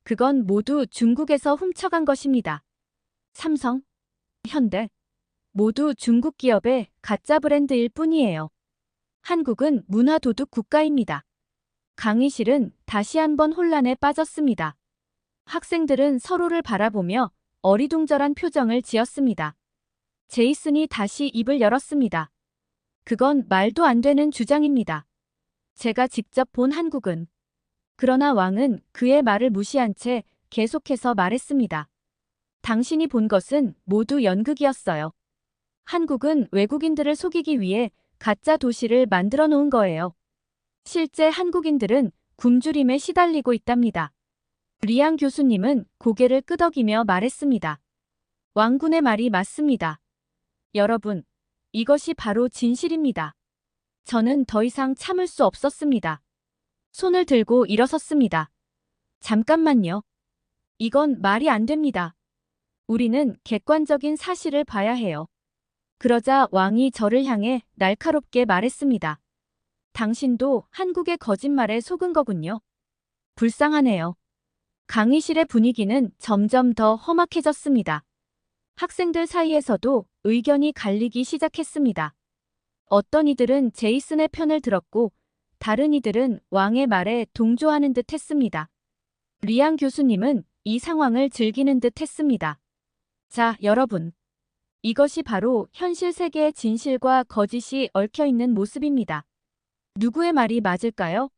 그건 모두 중국에서 훔쳐간 것입니다. 삼성, 현대, 모두 중국 기업의 가짜 브랜드일 뿐이에요. 한국은 문화도둑 국가입니다. 강의실은 다시 한번 혼란에 빠졌습니다. 학생들은 서로를 바라보며 어리둥절한 표정을 지었습니다. 제이슨이 다시 입을 열었습니다. 그건 말도 안 되는 주장입니다. 제가 직접 본 한국은. 그러나 왕은 그의 말을 무시한 채 계속해서 말했습니다. 당신이 본 것은 모두 연극이었어요. 한국은 외국인들을 속이기 위해 가짜 도시를 만들어 놓은 거예요. 실제 한국인들은 굶주림에 시달리고 있답니다. 리앙 교수님은 고개를 끄덕이며 말했습니다. 왕군의 말이 맞습니다. 여러분, 이것이 바로 진실입니다. 저는 더 이상 참을 수 없었습니다. 손을 들고 일어섰습니다. 잠깐만요. 이건 말이 안 됩니다. 우리는 객관적인 사실을 봐야 해요. 그러자 왕이 저를 향해 날카롭게 말했습니다. 당신도 한국의 거짓말에 속은 거군요. 불쌍하네요. 강의실의 분위기는 점점 더 험악해졌습니다. 학생들 사이에서도 의견이 갈리기 시작했습니다. 어떤 이들은 제이슨의 편을 들었고 다른 이들은 왕의 말에 동조하는 듯 했습니다. 리앙 교수님은 이 상황을 즐기는 듯 했습니다. 자, 여러분. 이것이 바로 현실 세계의 진실과 거짓이 얽혀있는 모습입니다. 누구의 말이 맞을까요?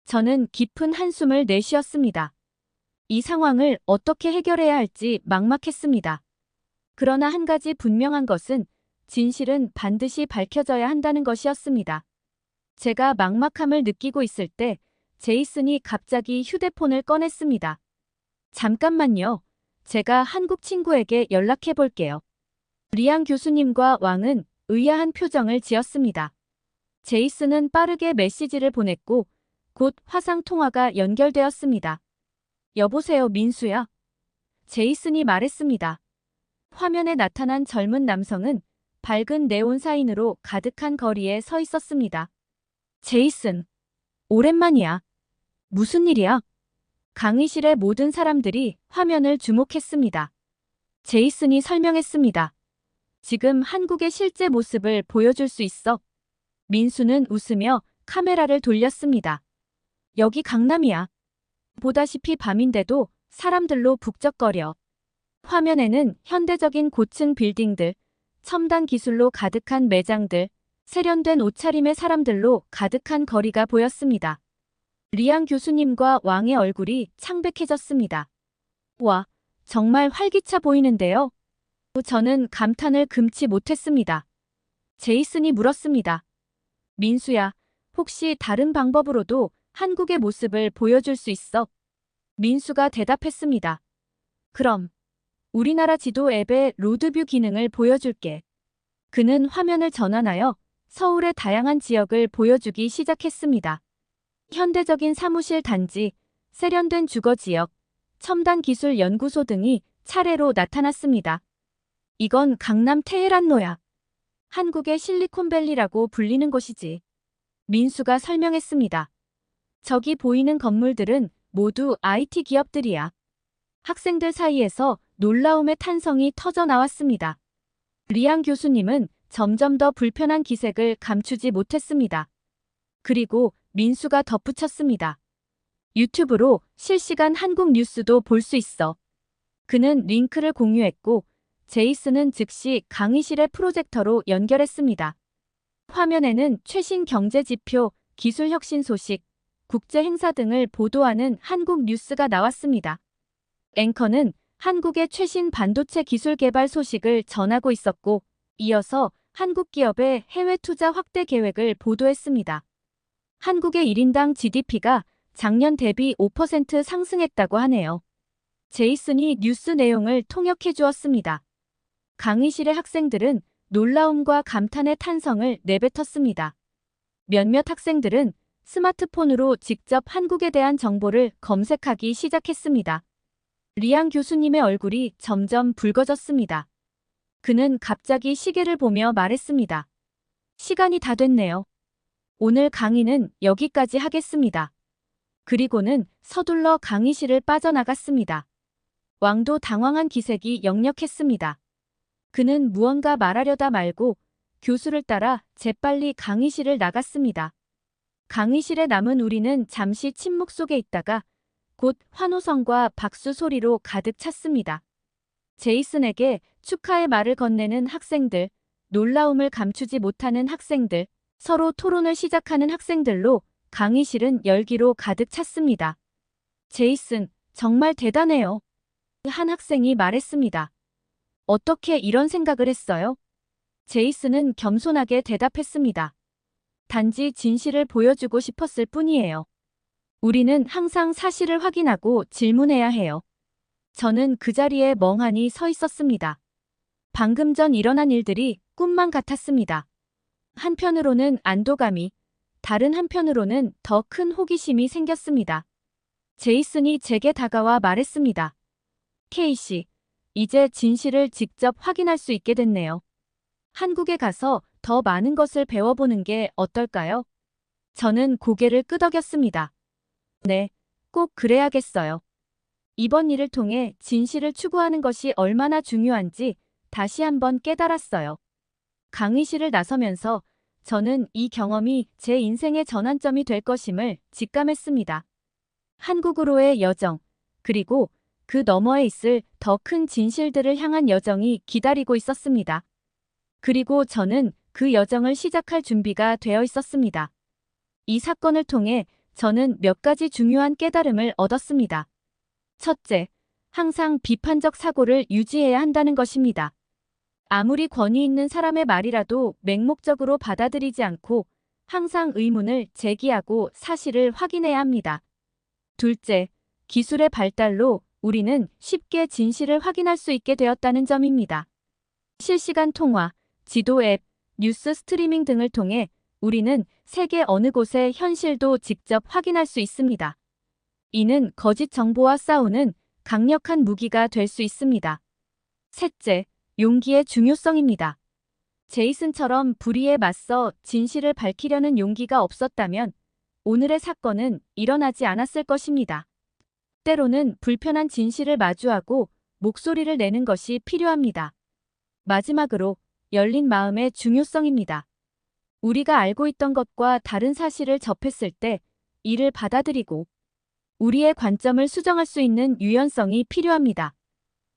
저는 깊은 한숨을 내쉬었습니다. 이 상황을 어떻게 해결해야 할지 막막했습니다. 그러나 한 가지 분명한 것은 진실은 반드시 밝혀져야 한다는 것이었습니다. 제가 막막함을 느끼고 있을 때 제이슨이 갑자기 휴대폰을 꺼냈습니다. 잠깐만요. 제가 한국 친구에게 연락해 볼게요. 리앙 교수님과 왕은 의아한 표정을 지었습니다. 제이슨은 빠르게 메시지를 보냈고 곧 화상 통화가 연결되었습니다. 여보세요, 민수야. 제이슨이 말했습니다. 화면에 나타난 젊은 남성은 밝은 네온 사인으로 가득한 거리에 서 있었습니다. 제이슨, 오랜만이야. 무슨 일이야? 강의실의 모든 사람들이 화면을 주목했습니다. 제이슨이 설명했습니다. 지금 한국의 실제 모습을 보여줄 수 있어. 민수는 웃으며 카메라를 돌렸습니다. 여기 강남이야. 보다시피 밤인데도 사람들로 북적거려. 화면에는 현대적인 고층 빌딩들, 첨단 기술로 가득한 매장들, 세련된 옷차림의 사람들로 가득한 거리가 보였습니다. 리앙 교수님과 왕의 얼굴이 창백해졌습니다. 와, 정말 활기차 보이는데요. 저는 감탄을 금치 못했습니다. 제이슨이 물었습니다. 민수야, 혹시 다른 방법으로도 한국의 모습을 보여줄 수 있어? 민수가 대답했습니다. 그럼, 우리나라 지도 앱의 로드뷰 기능을 보여줄게. 그는 화면을 전환하여 서울의 다양한 지역을 보여주기 시작했습니다. 현대적인 사무실 단지, 세련된 주거지역, 첨단 기술 연구소 등이 차례로 나타났습니다. 이건 강남 테헤란로야. 한국의 실리콘밸리라고 불리는 곳이지. 민수가 설명했습니다. 저기 보이는 건물들은 모두 IT 기업들이야. 학생들 사이에서 놀라움의 탄성이 터져 나왔습니다. 리앙 교수님은 점점 더 불편한 기색을 감추지 못했습니다. 그리고 민수가 덧붙였습니다. 유튜브로 실시간 한국 뉴스도 볼 수 있어. 그는 링크를 공유했고 제이슨은 즉시 강의실의 프로젝터로 연결했습니다. 화면에는 최신 경제 지표, 기술 혁신 소식, 국제 행사 등을 보도하는 한국 뉴스가 나왔습니다. 앵커는 한국의 최신 반도체 기술 개발 소식을 전하고 있었고, 이어서 한국 기업의 해외 투자 확대 계획을 보도했습니다. 한국의 1인당 GDP가 작년 대비 5% 상승했다고 하네요. 제이슨이 뉴스 내용을 통역해 주었습니다. 강의실의 학생들은 놀라움과 감탄의 탄성을 내뱉었습니다. 몇몇 학생들은 스마트폰으로 직접 한국에 대한 정보를 검색하기 시작했습니다. 리앙 교수님의 얼굴이 점점 붉어졌습니다. 그는 갑자기 시계를 보며 말했습니다. 시간이 다 됐네요. 오늘 강의는 여기까지 하겠습니다. 그리고는 서둘러 강의실을 빠져나갔습니다. 왕도 당황한 기색이 역력했습니다. 그는 무언가 말하려다 말고 교수를 따라 재빨리 강의실을 나갔습니다. 강의실에 남은 우리는 잠시 침묵 속에 있다가 곧 환호성과 박수 소리로 가득 찼습니다. 제이슨에게 축하의 말을 건네는 학생들, 놀라움을 감추지 못하는 학생들, 서로 토론을 시작하는 학생들로 강의실은 열기로 가득 찼습니다. 제이슨, 정말 대단해요. 한 학생이 말했습니다. 어떻게 이런 생각을 했어요? 제이슨은 겸손하게 대답했습니다. 단지 진실을 보여주고 싶었을 뿐이에요. 우리는 항상 사실을 확인하고 질문해야 해요. 저는 그 자리에 멍하니 서 있었습니다. 방금 전 일어난 일들이 꿈만 같았습니다. 한편으로는 안도감이, 다른 한편으로는 더 큰 호기심이 생겼습니다. 제이슨이 제게 다가와 말했습니다. 케이씨, 이제 진실을 직접 확인할 수 있게 됐네요. 한국에 가서 더 많은 것을 배워보는 게 어떨까요? 저는 고개를 끄덕였습니다. 네, 꼭 그래야겠어요. 이번 일을 통해 진실을 추구하는 것이 얼마나 중요한지 다시 한번 깨달았어요. 강의실을 나서면서 저는 이 경험이 제 인생의 전환점이 될 것임을 직감했습니다. 한국으로의 여정, 그리고 그 너머에 있을 더 큰 진실들을 향한 여정이 기다리고 있었습니다. 그리고 저는 그 여정을 시작할 준비가 되어 있었습니다. 이 사건을 통해 저는 몇 가지 중요한 깨달음을 얻었습니다. 첫째, 항상 비판적 사고를 유지해야 한다는 것입니다. 아무리 권위 있는 사람의 말이라도 맹목적으로 받아들이지 않고 항상 의문을 제기하고 사실을 확인해야 합니다. 둘째, 기술의 발달로 우리는 쉽게 진실을 확인할 수 있게 되었다는 점입니다. 실시간 통화, 지도 앱, 뉴스 스트리밍 등을 통해 우리는 세계 어느 곳의 현실도 직접 확인할 수 있습니다. 이는 거짓 정보와 싸우는 강력한 무기가 될 수 있습니다. 셋째, 용기의 중요성입니다. 제이슨처럼 불의에 맞서 진실을 밝히려는 용기가 없었다면 오늘의 사건은 일어나지 않았을 것입니다. 때로는 불편한 진실을 마주하고 목소리를 내는 것이 필요합니다. 마지막으로 열린 마음의 중요성입니다. 우리가 알고 있던 것과 다른 사실을 접했을 때 이를 받아들이고 우리의 관점을 수정할 수 있는 유연성이 필요합니다.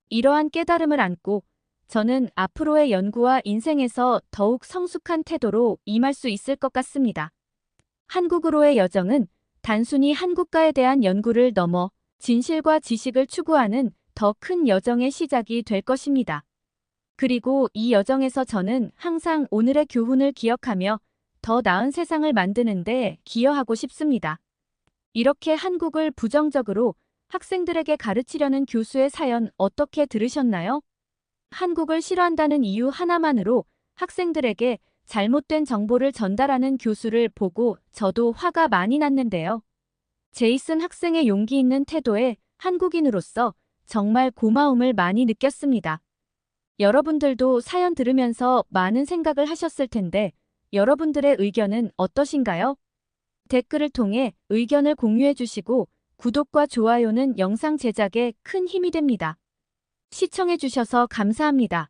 이러한 깨달음을 안고 저는 앞으로의 연구와 인생에서 더욱 성숙한 태도로 임할 수 있을 것 같습니다. 한국으로의 여정은 단순히 한국가에 대한 연구를 넘어 진실과 지식을 추구하는 더 큰 여정의 시작이 될 것입니다. 그리고 이 여정에서 저는 항상 오늘의 교훈을 기억하며 더 나은 세상을 만드는데 기여하고 싶습니다. 이렇게 한국을 부정적으로 학생들에게 가르치려는 교수의 사연 어떻게 들으셨나요? 한국을 싫어한다는 이유 하나만으로 학생들에게 잘못된 정보를 전달하는 교수를 보고 저도 화가 많이 났는데요. 제이슨 학생의 용기 있는 태도에 한국인으로서 정말 고마움을 많이 느꼈습니다. 여러분들도 사연 들으면서 많은 생각을 하셨을 텐데 여러분들의 의견은 어떠신가요? 댓글을 통해 의견을 공유해 주시고 구독과 좋아요는 영상 제작에 큰 힘이 됩니다. 시청해 주셔서 감사합니다.